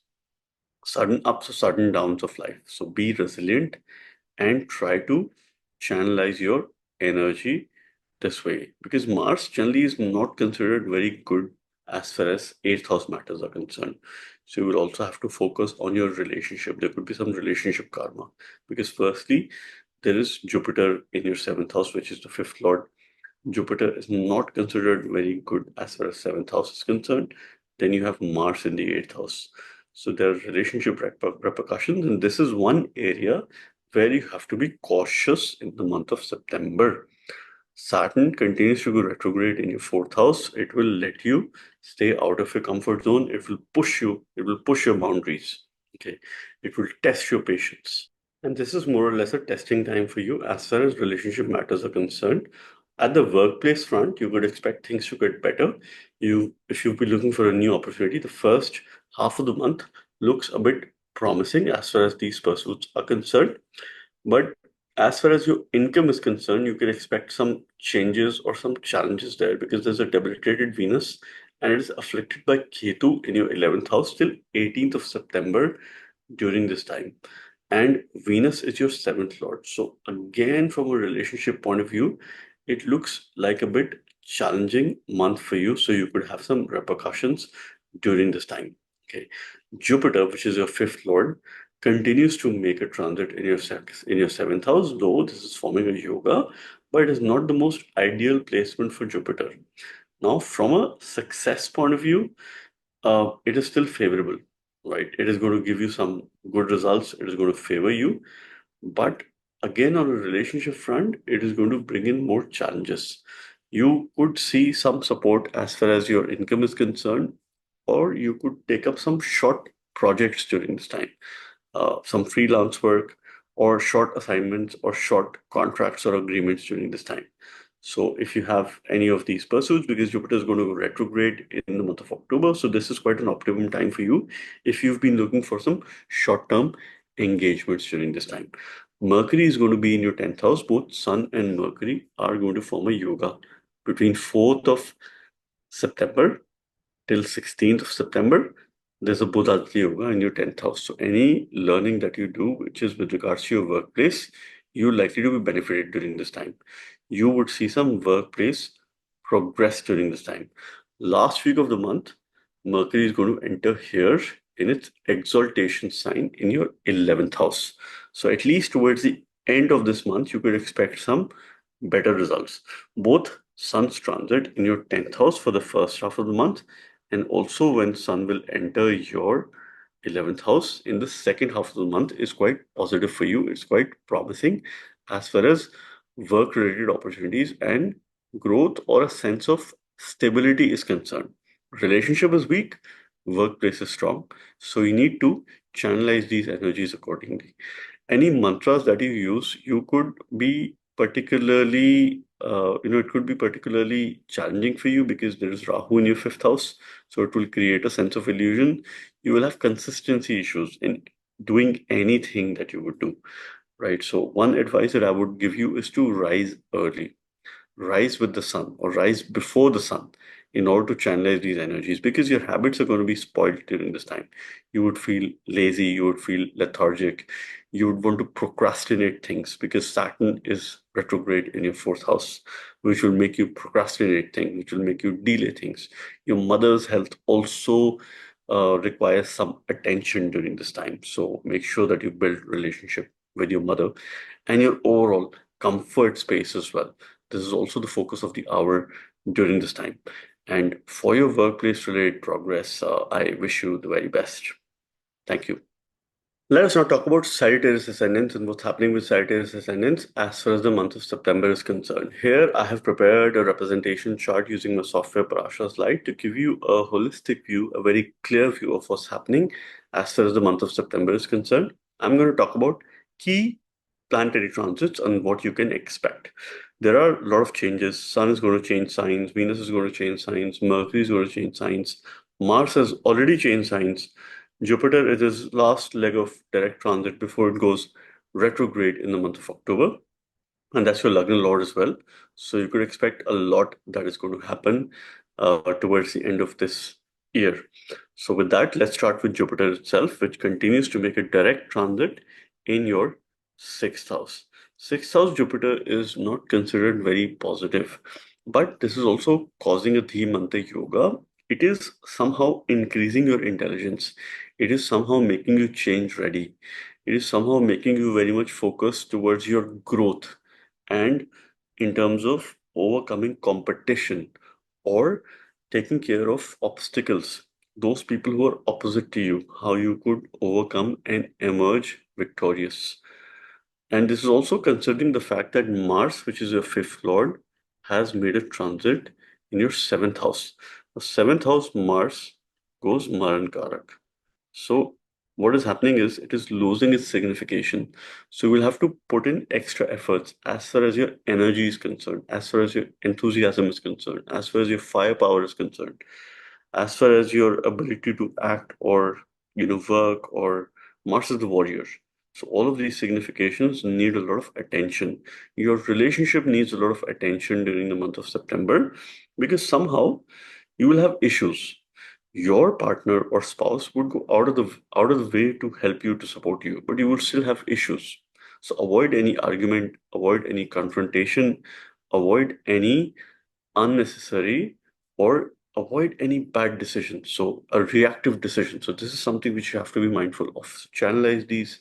sudden ups or sudden downs of life. So be resilient and try to channelize your energy this way, because Mars generally is not considered very good as far as 8th house matters are concerned. So you will also have to focus on your relationship. There could be some relationship karma, because firstly, there is Jupiter in your 7th house, which is the 5th lord. Jupiter is not considered very good as far as 7th house is concerned. Then you have Mars in the 8th house. So there are relationship repercussions, and this is one area where you have to be cautious in the month of September. Saturn continues to go retrograde in your 4th house. It will let you stay out of your comfort zone. It will push you. It will push your boundaries. Okay. It will test your patience. And this is more or less a testing time for you as far as relationship matters are concerned. At the workplace front, you could expect things to get better. If you've been looking for a new opportunity, the first half of the month looks a bit promising as far as these pursuits are concerned. But as far as your income is concerned, you can expect some changes or some challenges there, because there's a debilitated Venus and it is afflicted by Ketu in your 11th house till 18th of September during this time. And Venus is your 7th lord. So again, from a relationship point of view, it looks like a bit challenging month for you. So you could have some repercussions during this time. Okay. Jupiter, which is your 5th lord, continues to make a transit in your 7th house, though this is forming a yoga, but it is not the most ideal placement for Jupiter. Now, from a success point of view, it is still favorable, right? It is going to give you some good results. It is going to favor you. But again, on a relationship front, it is going to bring in more challenges. You could see some support as far as your income is concerned, or you could take up some short projects during this time, some freelance work or short assignments or short contracts or agreements during this time. So if you have any of these pursuits, because Jupiter is going to go retrograde in the month of October, so this is quite an optimum time for you if you've been looking for some short-term engagements during this time. Mercury is going to be in your 10th house. Both Sun and Mercury are going to form a yoga between 4th of September till 16th of September. There's a Buddha Yoga in your 10th house. So any learning that you do, which is with regards to your workplace, you're likely to be benefited during this time. You would see some workplace progress during this time. Last week of the month, Mercury is going to enter here in its exaltation sign in your 11th house. So at least towards the end of this month, you could expect some better results. Both Sun's transit in your 10th house for the first half of the month, and also when Sun will enter your 11th house in the second half of the month is quite positive for you. It's quite promising as far as work related opportunities and growth or a sense of stability is concerned. Relationship is weak, workplace is strong. So you need to channelize these energies accordingly. Any mantras that you use, you could be particularly, it could be particularly challenging for you because there is Rahu in your fifth house. So it will create a sense of illusion. You will have consistency issues in doing anything that you would do, right? So one advice that I would give you is to rise early, rise with the sun or rise before the sun in order to channelize these energies, because your habits are going to be spoiled during this time. You would feel lazy, you would feel lethargic, you would want to procrastinate things because Saturn is retrograde in your fourth house, which will make you procrastinate things, which will make you delay things. Your mother's health also requires some attention during this time. So make sure that you build relationship with your mother and your overall comfort space as well. This is also the focus of the hour during this time. And for your workplace related progress, I wish you the very best. Thank you. Let us now talk about Sagittarius Ascendants and what's happening with Sagittarius Ascendants as far as the month of September is concerned. Here, I have prepared a representation chart using my software Parasha's Light to give you a holistic view, a very clear view of what's happening as far as the month of September is concerned. I'm going to talk about key planetary transits and what you can expect. There are a lot of changes. Sun is going to change signs, Venus is going to change signs, Mercury is going to change signs, Mars has already changed signs. Jupiter is its last leg of direct transit before it goes retrograde in the month of October. And that's your Lagna Lord as well. So you could expect a lot that is going to happen towards the end of this year. So with that, let's start with Jupiter itself, which continues to make a direct transit in your sixth house. Sixth house Jupiter is not considered very positive, but this is also causing a Dhimanta Yoga. It is somehow increasing your intelligence. It is somehow making you change ready. It is somehow making you very much focused towards your growth and in terms of overcoming competition or taking care of obstacles, those people who are opposite to you, how you could overcome and emerge victorious. And this is also considering the fact that Mars, which is your fifth lord, has made a transit in your seventh house. The seventh house, Mars, goes Maran Karak. So what is happening is it is losing its signification. So you will have to put in extra efforts as far as your energy is concerned, as far as your enthusiasm is concerned, as far as your firepower is concerned, as far as your ability to act or work or master the warrior. So all of these significations need a lot of attention. Your relationship needs a lot of attention during the month of September because somehow you will have issues. Your partner or spouse would go out of the way to help you, to support you, but you will still have issues. So avoid any argument, avoid any confrontation, avoid any unnecessary or avoid any bad decisions. So a reactive decision. So this is something which you have to be mindful of. So channelize these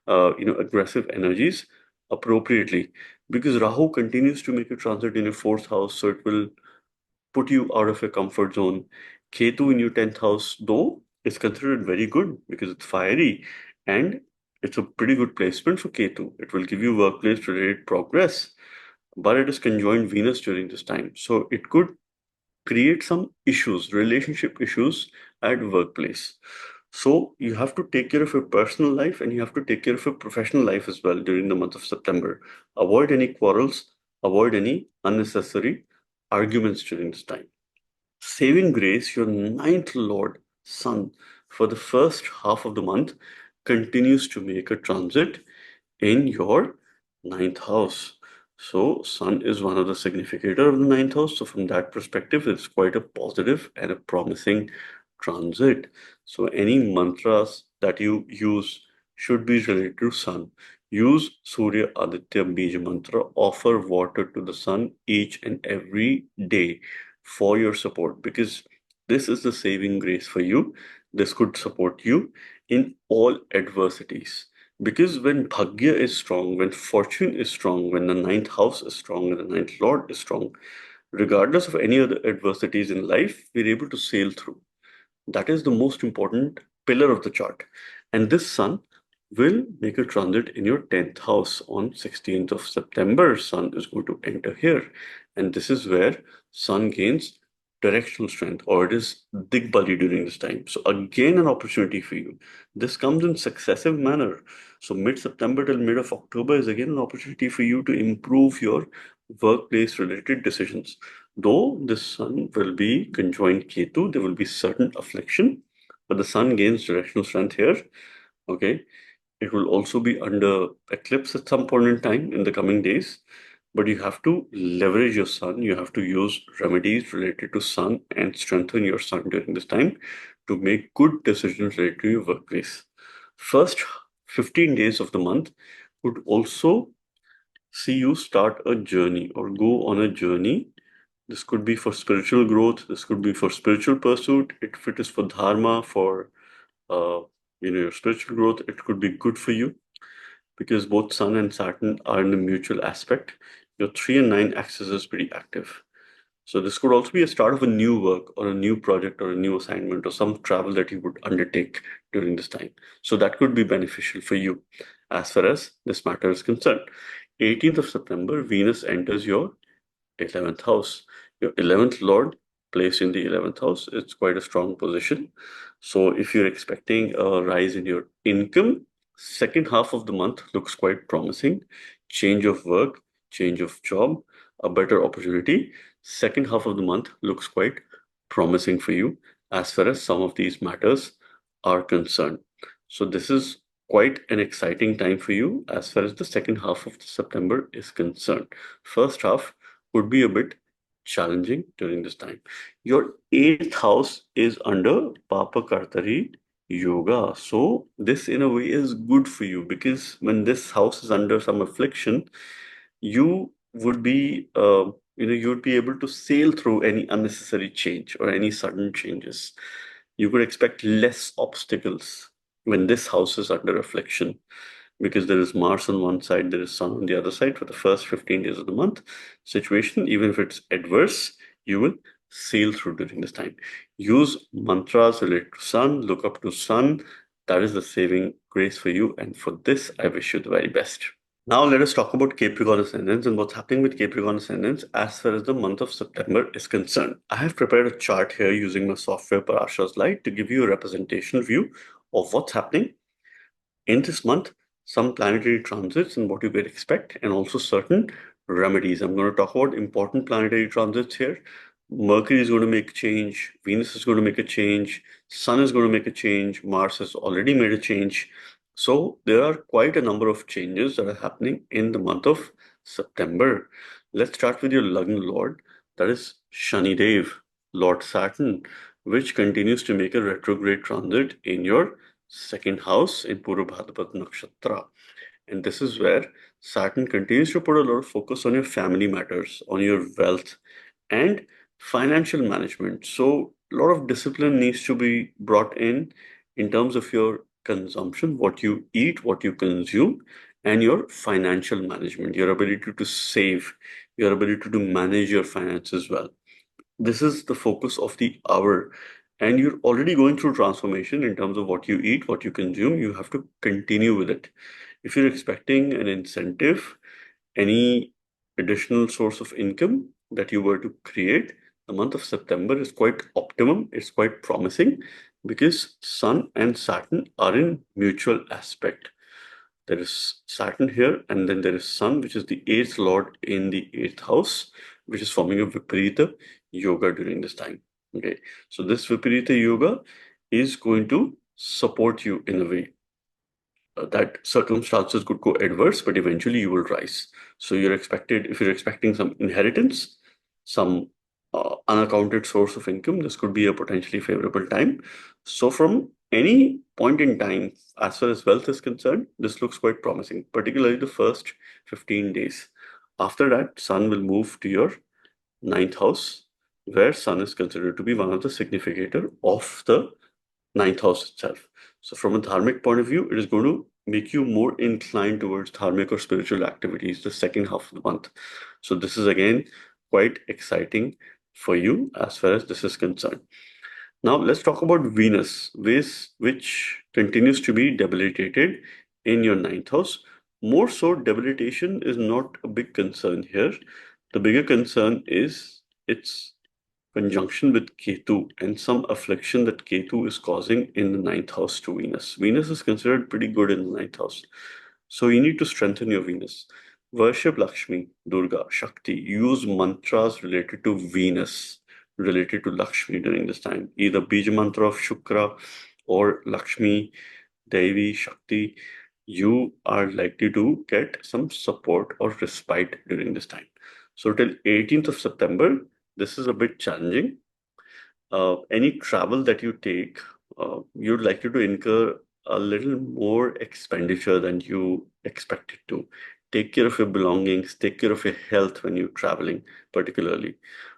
aggressive energies appropriately, because Rahu continues to make a transit in your fourth house, so it will put you out of your comfort zone. Ketu in your 10th house, though, is considered very good because it's fiery and it's a pretty good placement for Ketu. It will give you workplace related progress, but it is conjoined Venus during this time. So it could create some issues, relationship issues at workplace. So you have to take care of your personal life and you have to take care of your professional life as well during the month of September. Avoid any quarrels, avoid any unnecessary arguments during this time. Saving grace, your ninth lord, Sun, for the first half of the month, continues to make a transit in your ninth house. So Sun is one of the significator of the ninth house. So from that perspective, it's quite a positive and a promising transit. So any mantras that you use should be related to Sun. Use Surya Aditya Bija Mantra. Offer water to the Sun each and every day for your support, because this is the saving grace for you. This could support you in all adversities. Because when Bhagya is strong, when fortune is strong, when the ninth house is strong, and the ninth lord is strong, regardless of any other adversities in life, we're able to sail through. That is the most important pillar of the chart. And this sun will make a transit in your 10th house on 16th of September. Sun is going to enter here. And this is where sun gains directional strength, or it is Digbali during this time. So again, an opportunity for you. This comes in successive manner. So mid-September till mid of October is again an opportunity for you to improve your workplace related decisions. Though the sun will be conjoined Ketu, there will be certain affliction, but the sun gains directional strength here. Okay. It will also be under eclipse at some point in time in the coming days, but you have to leverage your sun. You have to use remedies related to sun and strengthen your sun during this time to make good decisions related to your workplace. First 15 days of the month would also see you start a journey or go on a journey. This could be for spiritual growth. This could be for spiritual pursuit. If it is for dharma, for uh, your spiritual growth, it could be good for you because both Sun and Saturn are in a mutual aspect. Your 3 and 9 axis is pretty active. So this could also be a start of a new work or a new project or a new assignment or some travel that you would undertake during this time. So that could be beneficial for you as far as this matter is concerned. 18th of September, Venus enters your 11th house. Your 11th lord placed in the 11th house. It's quite a strong position. So if you're expecting a rise in your income, second half of the month looks quite promising. Change of work, change of job, a better opportunity. Second half of the month looks quite promising for you as far as some of these matters are concerned. So this is quite an exciting time for you as far as the second half of September is concerned. First half would be a bit challenging during this time. Your 8th house is under Papa Kartari Yoga. So this in a way is good for you because when this house is under some affliction, you would be you would be able to sail through any unnecessary change or any sudden changes. You could expect less obstacles when this house is under affliction because there is Mars on one side, there is Sun on the other side for the first 15 days of the month. Situation, even if it's adverse, you will sail through during this time. Use mantras related to Sun, look up to Sun. That is the saving grace for you. And for this, I wish you the very best. Now let us talk about Capricorn Ascendants and what's happening with Capricorn Ascendants as far as the month of September is concerned. I have prepared a chart here using my software Parasha's Light to give you a representational view of what's happening in this month, some planetary transits and what you can expect, and also certain remedies. I'm going to talk about important planetary transits here. Mercury is going to make a change, Venus is going to make a change, Sun is going to make a change, Mars has already made a change. So there are quite a number of changes that are happening in the month of September. Let's start with your Lagna Lord, that is Shani Dev, Lord Saturn, which continues to make a retrograde transit in your second house in Purva Bhadrapada Nakshatra. And this is where Saturn continues to put a lot of focus on your family matters, on your wealth and financial management. So a lot of discipline needs to be brought in terms of your consumption, what you eat, what you consume, and your financial management, your ability to save, your ability to manage your finances well. This is the focus of the hour. And you're already going through transformation in terms of what you eat, what you consume. You have to continue with it. If you're expecting an incentive, any additional source of income that you were to create, the month of September is quite optimum. It's quite promising because Sun and Saturn are in mutual aspect. There is Saturn here, and then there is Sun, which is the eighth lord in the eighth house, which is forming a Viparita yoga during this time. Okay, so this Viparita yoga is going to support you in a way that circumstances could go adverse, but eventually you will rise. So if you're expecting some inheritance, some unaccounted source of income, this could be a potentially favorable time. So from any point in time, as far as wealth is concerned, this looks quite promising, particularly the first 15 days. After that, Sun will move to your ninth house, where Sun is considered to be one of the significator of the ninth house itself. So from a dharmic point of view, it is going to make you more inclined towards dharmic or spiritual activities the second half of the month. So this is again quite exciting for you as far as this is concerned. Now let's talk about Venus, which continues to be debilitated in your ninth house. More so, debilitation is not a big concern here. The bigger concern is its conjunction with Ketu and some affliction that Ketu is causing in the ninth house to Venus. Venus is considered pretty good in the ninth house. So you need to strengthen your Venus. Worship Lakshmi, Durga, Shakti. Use mantras related to Venus, related to Lakshmi during this time. Either Bija mantra of Shukra or Lakshmi, Devi, Shakti. You are likely to get some support or respite during this time. So till 18th of September, this is a bit challenging. Any travel that you take, you're likely to incur a little more expenditure than you expected to. Take care of your belongings, take care of your health when you're traveling, particularly,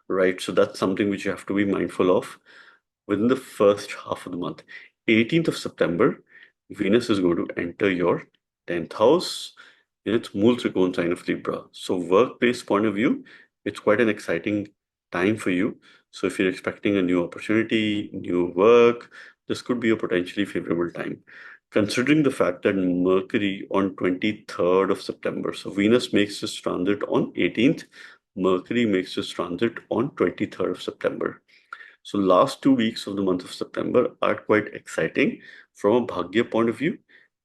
right? So that's something which you have to be mindful of within the first half of the month. 18th of September, Venus is going to enter your 10th house in its Mool Trikon sign of Libra. So workplace point of view, it's quite an exciting time for you. So if you're expecting a new opportunity, new work, this could be a potentially favorable time. Considering the fact that Mercury on 23rd of September, so Venus makes this transit on 18th, Mercury makes this transit on 23rd of September. So last 2 weeks of the month of September are quite exciting from a Bhagya point of view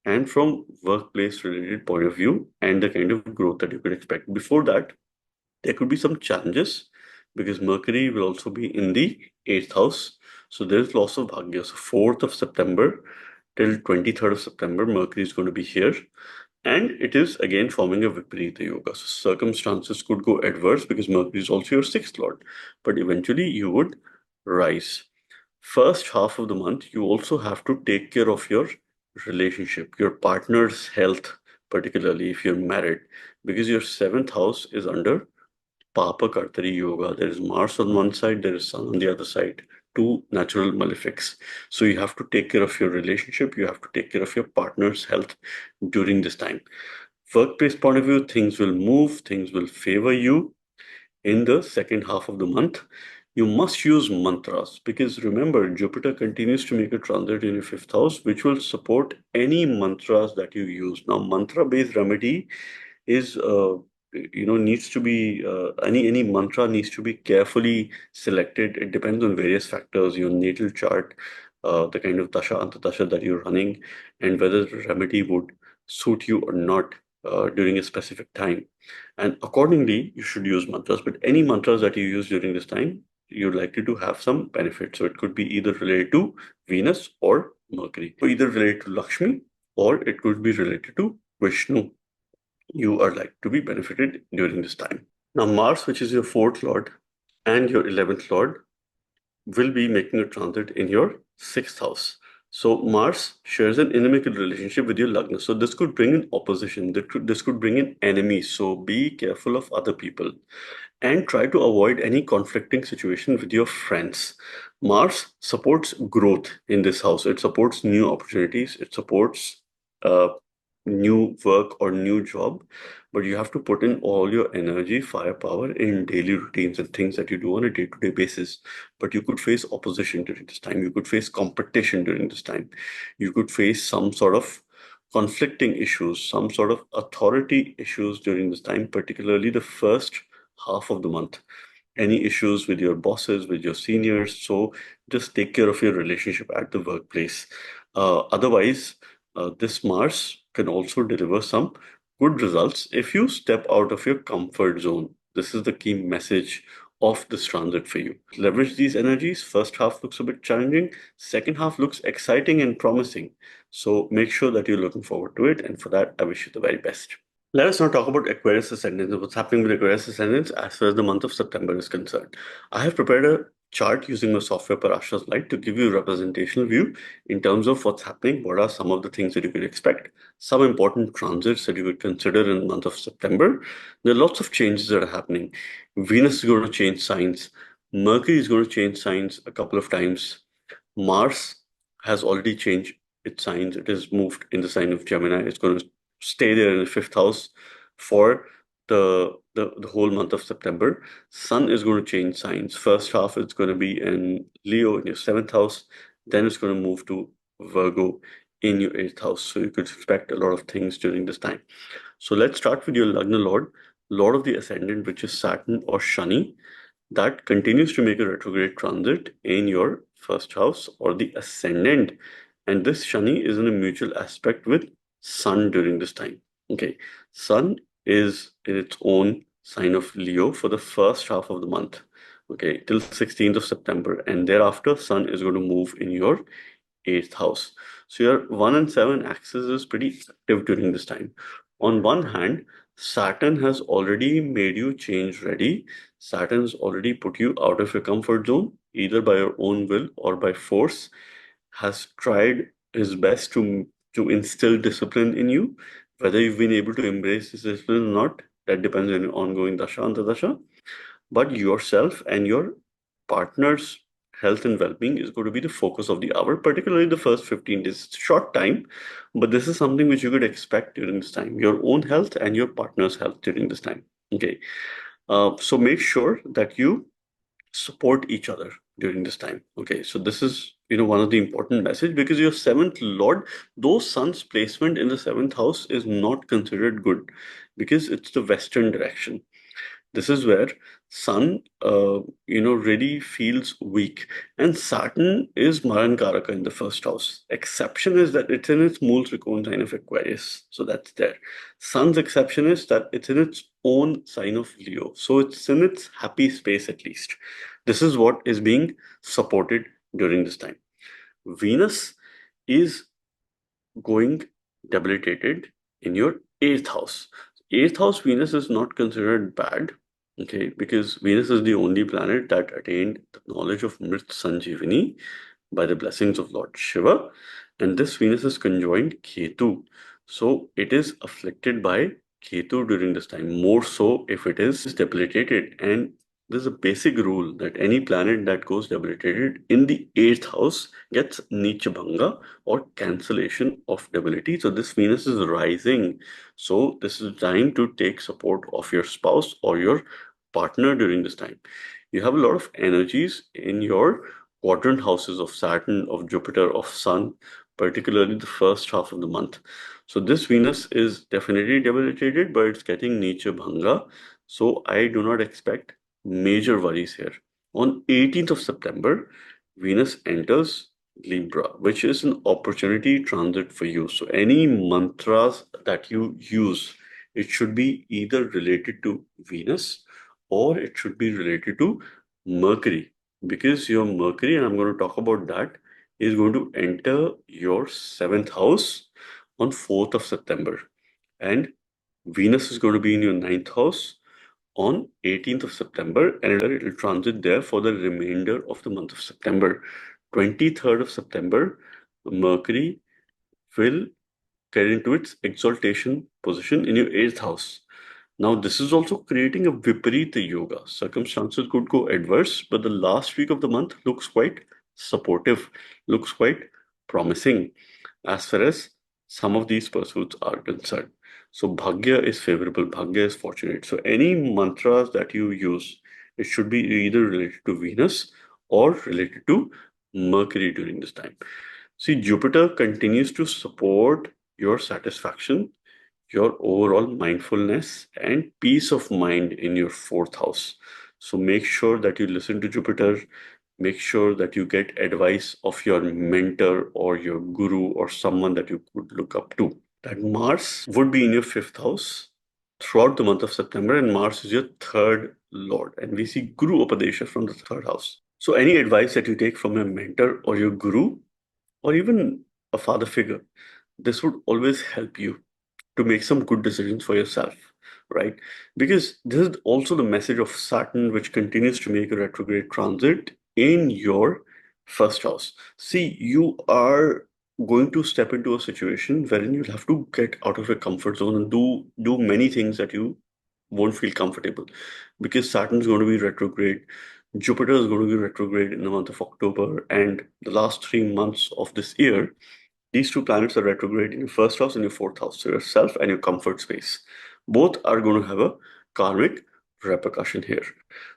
and from workplace related point of view and the kind of growth that you could expect. Before that, there could be some challenges because Mercury will also be in the 8th house. So there's loss of Bhagya. So 4th of September till 23rd of September, Mercury is going to be here. And it is again forming a Viparita Yoga. So circumstances could go adverse because Mercury is also your 6th lord. But eventually you would rise. First half of the month, you also have to take care of your relationship, your partner's health, particularly if you're married, because your 7th house is under Papa Kartari Yoga. There is Mars on one side, there is Sun on the other side, two natural malefics. So you have to take care of your relationship, you have to take care of your partner's health during this time. Workplace point of view, things will move, things will favor you in the second half of the month. You must use mantras because remember, Jupiter continues to make a transit in your 5th house, which will support any mantras that you use. Now, mantra-based remedy is needs to be any mantra needs to be carefully selected. It depends on various factors, your natal chart, the kind of dasha antadasha that you're running, and whether the remedy would suit you or not during a specific time. And accordingly, you should use mantras. But any mantras that you use during this time, you're likely to have some benefit. So it could be either related to Venus or Mercury, or either related to Lakshmi, or it could be related to Vishnu. You are likely to be benefited during this time. Now, Mars, which is your 4th lord and your 11th lord, will be making a transit in your 6th house. So Mars shares an inimical relationship with your Lagna. So this could bring in opposition. This could bring in enemies. So be careful of other people and try to avoid any conflicting situation with your friends. Mars supports growth in this house. It supports new opportunities. It supports new work or new job, but you have to put in all your energy, firepower in daily routines and things that you do on a day-to-day basis. But you could face opposition during this time. You could face competition during this time. You could face some sort of conflicting issues, some sort of authority issues during this time, particularly the first half of the month. Any issues with your bosses, with your seniors. So just take care of your relationship at the workplace. Otherwise, this Mars can also deliver some good results if you step out of your comfort zone. This is the key message of this transit for you. Leverage these energies. First half looks a bit challenging. Second half looks exciting and promising. So make sure that you're looking forward to it. And for that, I wish you the very best. Let us now talk about Aquarius Ascendants and what's happening with Aquarius Ascendants as far as the month of September is concerned. I have prepared a chart using my software Parashas Light to give you a representational view in terms of what's happening, what are some of the things that you could expect, some important transits that you could consider in the month of September. There are lots of changes that are happening. Venus is going to change signs. Mercury is going to change signs a couple of times. Mars has already changed its signs. It has moved in the sign of Gemini. It's going to stay there in the 5th house for the whole month of September. Sun is going to change signs. First half it's going to be in Leo in your seventh house, then it's going to move to Virgo in your eighth house. So you could expect a lot of things during this time. So let's start with your Lagna Lord of the Ascendant, which is Saturn or Shani, that continues to make a retrograde transit in your first house or the ascendant. And this Shani is in a mutual aspect with Sun during this time. Okay, Sun is in its own sign of Leo for the first half of the month. Okay, till 16th of September, and thereafter Sun is going to move in your eighth house. So your 1 and 7 axis is pretty active during this time. On one hand, Saturn has already made you change ready. Saturn's already put you out of your comfort zone, either by your own will or by force, has tried his best to instill discipline in you. Whether you've been able to embrace this discipline or not, that depends on your ongoing dasha antardasha. But yourself and your partner's health and well-being is going to be the focus of the hour, particularly the first 15 days. It's a short time, but this is something which you could expect during this time, your own health and your partner's health during this time. Okay. So make sure that you support each other during this time. Okay. So this is, one of the important message, because your seventh lord, though Sun's placement in the seventh house is not considered good because it's the western direction. This is where Sun, really feels weak. And Saturn is Maran Karaka in the first house. Exception is that it's in its Mool Trikon sign of Aquarius. So that's there. Sun's exception is that it's in its own sign of Leo. So it's in its happy space at least. This is what is being supported during this time. Venus is going debilitated in your eighth house. Eighth house Venus is not considered bad, okay, because Venus is the only planet that attained the knowledge of Mrit Sanjeevani by the blessings of Lord Shiva, and this Venus is conjoined Ketu. So it is afflicted by Ketu during this time, more so if it is debilitated. And there's a basic rule that any planet that goes debilitated in the eighth house gets Nicha Bhanga or cancellation of debility. So this Venus is rising. So this is time to take support of your spouse or your partner during this time. You have a lot of energies in your quadrant houses of Saturn, of Jupiter, of Sun, particularly the first half of the month. So this Venus is definitely debilitated, but it's getting Nicha Bhanga. So I do not expect major worries here. On 18th of September, Venus enters Libra, which is an opportunity transit for you. So any mantras that you use, it should be either related to Venus or it should be related to Mercury, because your Mercury, and I'm going to talk about that, is going to enter your seventh house on 4th of September. And Venus is going to be in your ninth house on 18th of September, and it will transit there for the remainder of the month of September. 23rd of September, Mercury will get into its exaltation position in your eighth house. Now, this is also creating a Viparita Yoga. Circumstances could go adverse, but the last week of the month looks quite supportive, looks quite promising as far as some of these pursuits are concerned. So, Bhagya is favorable, Bhagya is fortunate. So, any mantras that you use, it should be either related to Venus or related to Mercury during this time. See, Jupiter continues to support your satisfaction, your overall mindfulness and peace of mind in your fourth house. So make sure that you listen to Jupiter. Make sure that you get advice of your mentor or your guru or someone that you could look up to. That Mars would be in your fifth house throughout the month of September, and Mars is your third lord. And we see Guru Upadesha from the third house. So any advice that you take from your mentor or your guru or even a father figure, this would always help you to make some good decisions for yourself, right? Because this is also the message of Saturn, which continues to make a retrograde transit in your first house. See, you are going to step into a situation wherein you'll have to get out of your comfort zone and do many things that you won't feel comfortable, because Saturn's going to be retrograde. Jupiter is going to be retrograde in the month of October, and the last 3 months of this year, these two planets are retrograde in your first house and your fourth house, so yourself and your comfort space. Both are going to have a karmic repercussion here.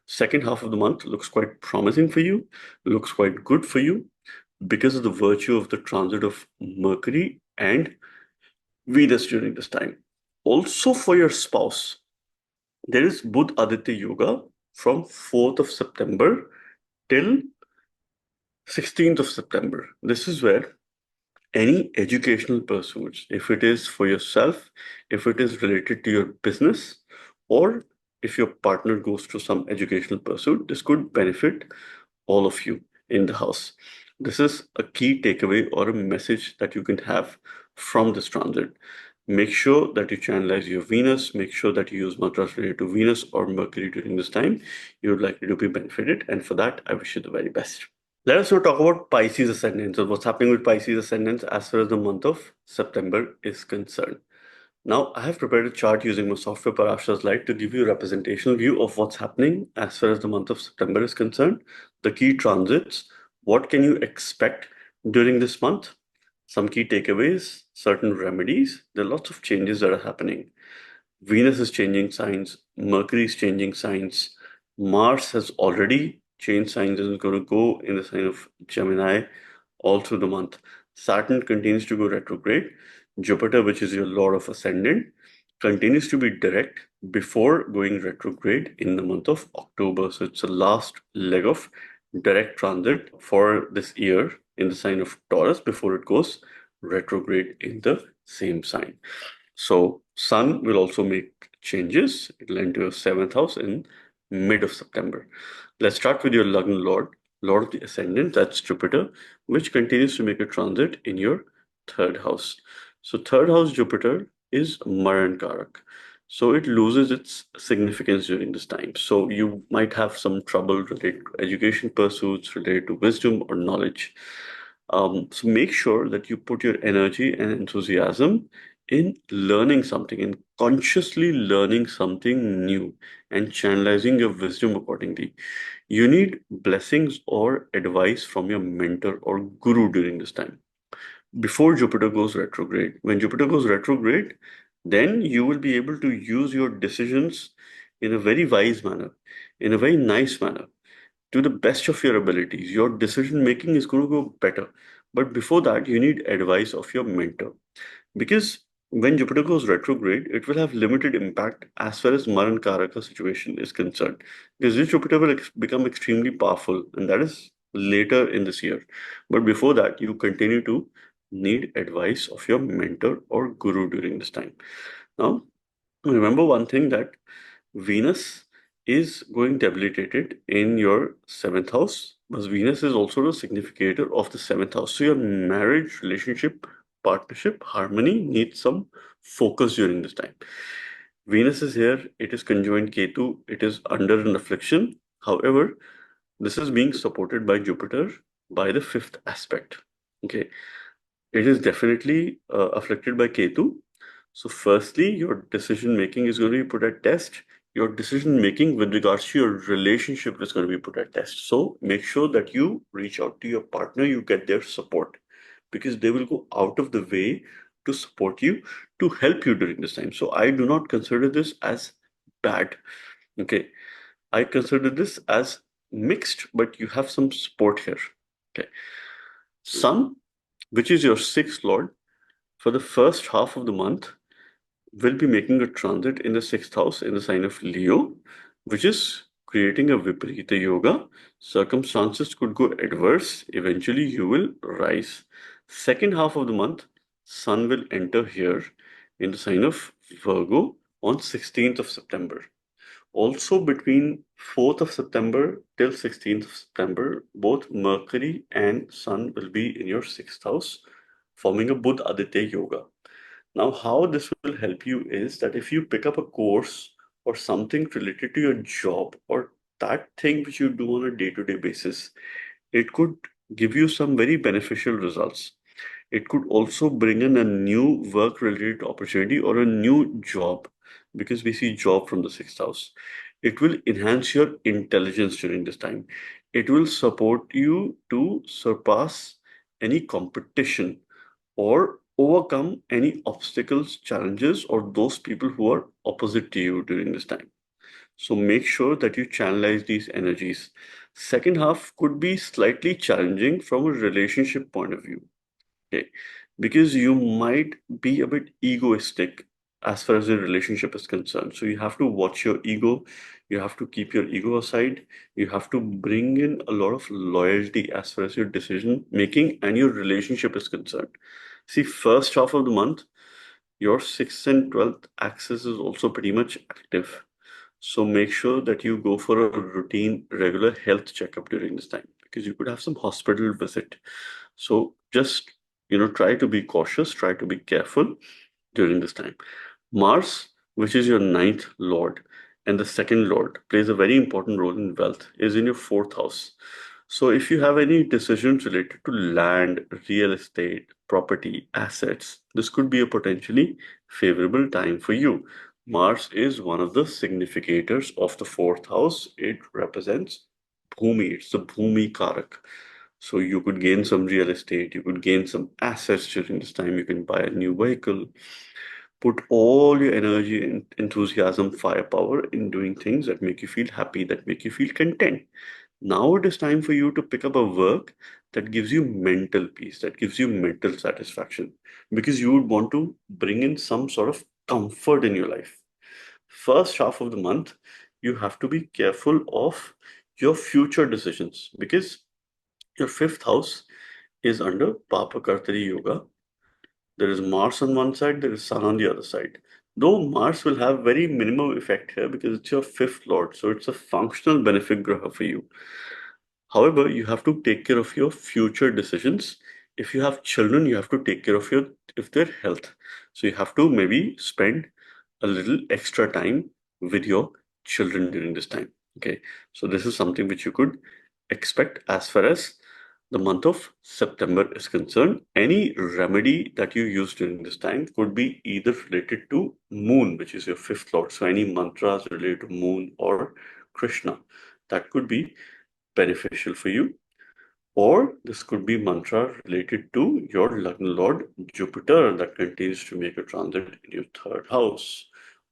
Second half of the month looks quite promising for you, looks quite good for you because of the virtue of the transit of Mercury and Venus during this time. Also for your spouse, there is Budh Aditya Yoga from 4th of September till 16th of September. This is where any educational pursuits, if it is for yourself, if it is related to your business, or if your partner goes to some educational pursuit, this could benefit all of you in the house. This is a key takeaway or a message that you can have from this transit. Make sure that you channelize your Venus, make sure that you use mantras related to Venus or Mercury during this time. You're likely to be benefited, and for that, I wish you the very best. Let us now talk about Pisces Ascendants, or what's happening with Pisces Ascendants as far as the month of September is concerned. Now, I have prepared a chart using my software Parashara's Light to give you a representational view of what's happening as far as the month of September is concerned, the key transits, what can you expect during this month, some key takeaways, certain remedies. There are lots of changes that are happening. Venus is changing signs, Mercury is changing signs, Mars has already changed signs and is going to go in the sign of Gemini all through the month. Saturn continues to go retrograde. Jupiter, which is your lord of ascendant, continues to be direct before going retrograde in the month of October. So it's the last leg of direct transit for this year in the sign of Taurus before it goes retrograde in the same sign. So Sun will also make changes. It'll enter your seventh house in mid of September. Let's start with your Lagna Lord, Lord of the Ascendant, that's Jupiter, which continues to make a transit in your third house. So third house Jupiter is Maran Karak. So it loses its significance during this time. So you might have some trouble related to education pursuits, related to wisdom or knowledge. So make sure that you put your energy and enthusiasm in learning something, in consciously learning something new and channelizing your wisdom accordingly. You need blessings or advice from your mentor or guru during this time before Jupiter goes retrograde. When Jupiter goes retrograde, then you will be able to use your decisions in a very wise manner, in a very nice manner, to the best of your abilities. Your decision making is going to go better. But before that, you need advice of your mentor. Because when Jupiter goes retrograde, it will have limited impact as far as Maran Karaka situation is concerned. Because this Jupiter will become extremely powerful, and that is later in this year. But before that, you continue to need advice of your mentor or guru during this time. Now, remember one thing, that Venus is going debilitated in your seventh house, but Venus is also the significator of the seventh house. So your marriage, relationship, partnership, harmony needs some focus during this time. Venus is here, it is conjoined Ketu, it is under an affliction. However, this is being supported by Jupiter by the fifth aspect. Okay, it is definitely afflicted by Ketu. So firstly, your decision making is going to be put at test. Your decision making with regards to your relationship is going to be put at test. So make sure that you reach out to your partner, you get their support, because they will go out of the way to support you, to help you during this time. So I do not consider this as bad. Okay. I consider this as mixed, but you have some support here. Okay. Sun, which is your sixth lord, for the first half of the month, will be making a transit in the sixth house in the sign of Leo, which is creating a Viparita Yoga. Circumstances could go adverse. Eventually, you will rise. Second half of the month, Sun will enter here in the sign of Virgo on 16th of September. Also, between 4th of September till 16th of September, both Mercury and Sun will be in your sixth house, forming a Budh Aditya Yoga. Now, how this will help you is that if you pick up a course or something related to your job or that thing which you do on a day-to-day basis, it could give you some very beneficial results. It could also bring in a new work-related opportunity or a new job, because we see job from the sixth house. It will enhance your intelligence during this time. It will support you to surpass any competition or overcome any obstacles, challenges, or those people who are opposite to you during this time. So make sure that you channelize these energies. Second half could be slightly challenging from a relationship point of view. Okay. Because you might be a bit egoistic as far as your relationship is concerned. So you have to watch your ego. You have to keep your ego aside. You have to bring in a lot of loyalty as far as your decision making and your relationship is concerned. See, first half of the month, your 6th and 12th axis is also pretty much active. So make sure that you go for a routine, regular health checkup during this time because you could have some hospital visit. So just, try to be cautious, try to be careful during this time. Mars, which is your ninth lord and the second lord, plays a very important role in wealth, is in your fourth house. So if you have any decisions related to land, real estate, property, assets, this could be a potentially favorable time for you. Mars is one of the significators of the fourth house. It represents Bhumi, it's the Bhumi Karak. So you could gain some real estate, you could gain some assets during this time, you can buy a new vehicle, put all your energy and enthusiasm, firepower in doing things that make you feel happy, that make you feel content. Now it is time for you to pick up a work that gives you mental peace, that gives you mental satisfaction, because you would want to bring in some sort of comfort in your life. First half of the month, you have to be careful of your future decisions because your fifth house is under Papa Kartari Yoga. There is Mars on one side, there is Sun on the other side. Though Mars will have very minimum effect here because it's your fifth lord, so it's a functional benefit graha for you. However, you have to take care of your future decisions. If you have children, you have to take care of their health. So you have to maybe spend a little extra time with your children during this time. Okay. So this is something which you could expect as far as the month of September is concerned. Any remedy that you use during this time could be either related to moon, which is your fifth lord. So any mantras related to moon or Krishna, that could be beneficial for you. Or this could be mantra related to your Lagna Lord Jupiter that continues to make a transit in your third house.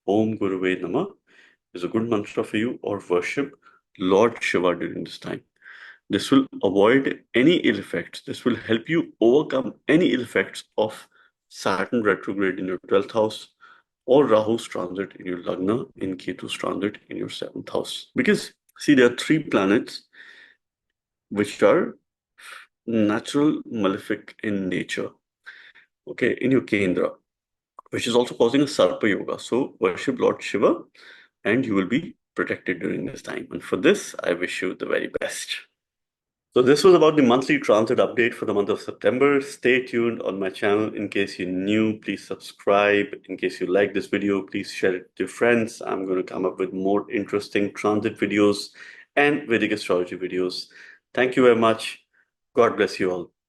Om Guruve Nama is a good mantra for you, or worship Lord Shiva during this time. This will avoid any ill effects. This will help you overcome any ill effects of Saturn retrograde in your 12th house or Rahu's transit in your Lagna, in Ketu's transit in your 7th house. Because, see, there are three planets which are natural malefic in nature, okay, in your Kendra, which is also causing a Sarpa Yoga. So worship Lord Shiva and you will be protected during this time. And for this, I wish you the very best. So this was about the monthly transit update for the month of September. Stay tuned on my channel. In case you're new, please subscribe. In case you like this video, please share it with your friends. I'm going to come up with more interesting transit videos and Vedic astrology videos. Thank you very much. God bless you all.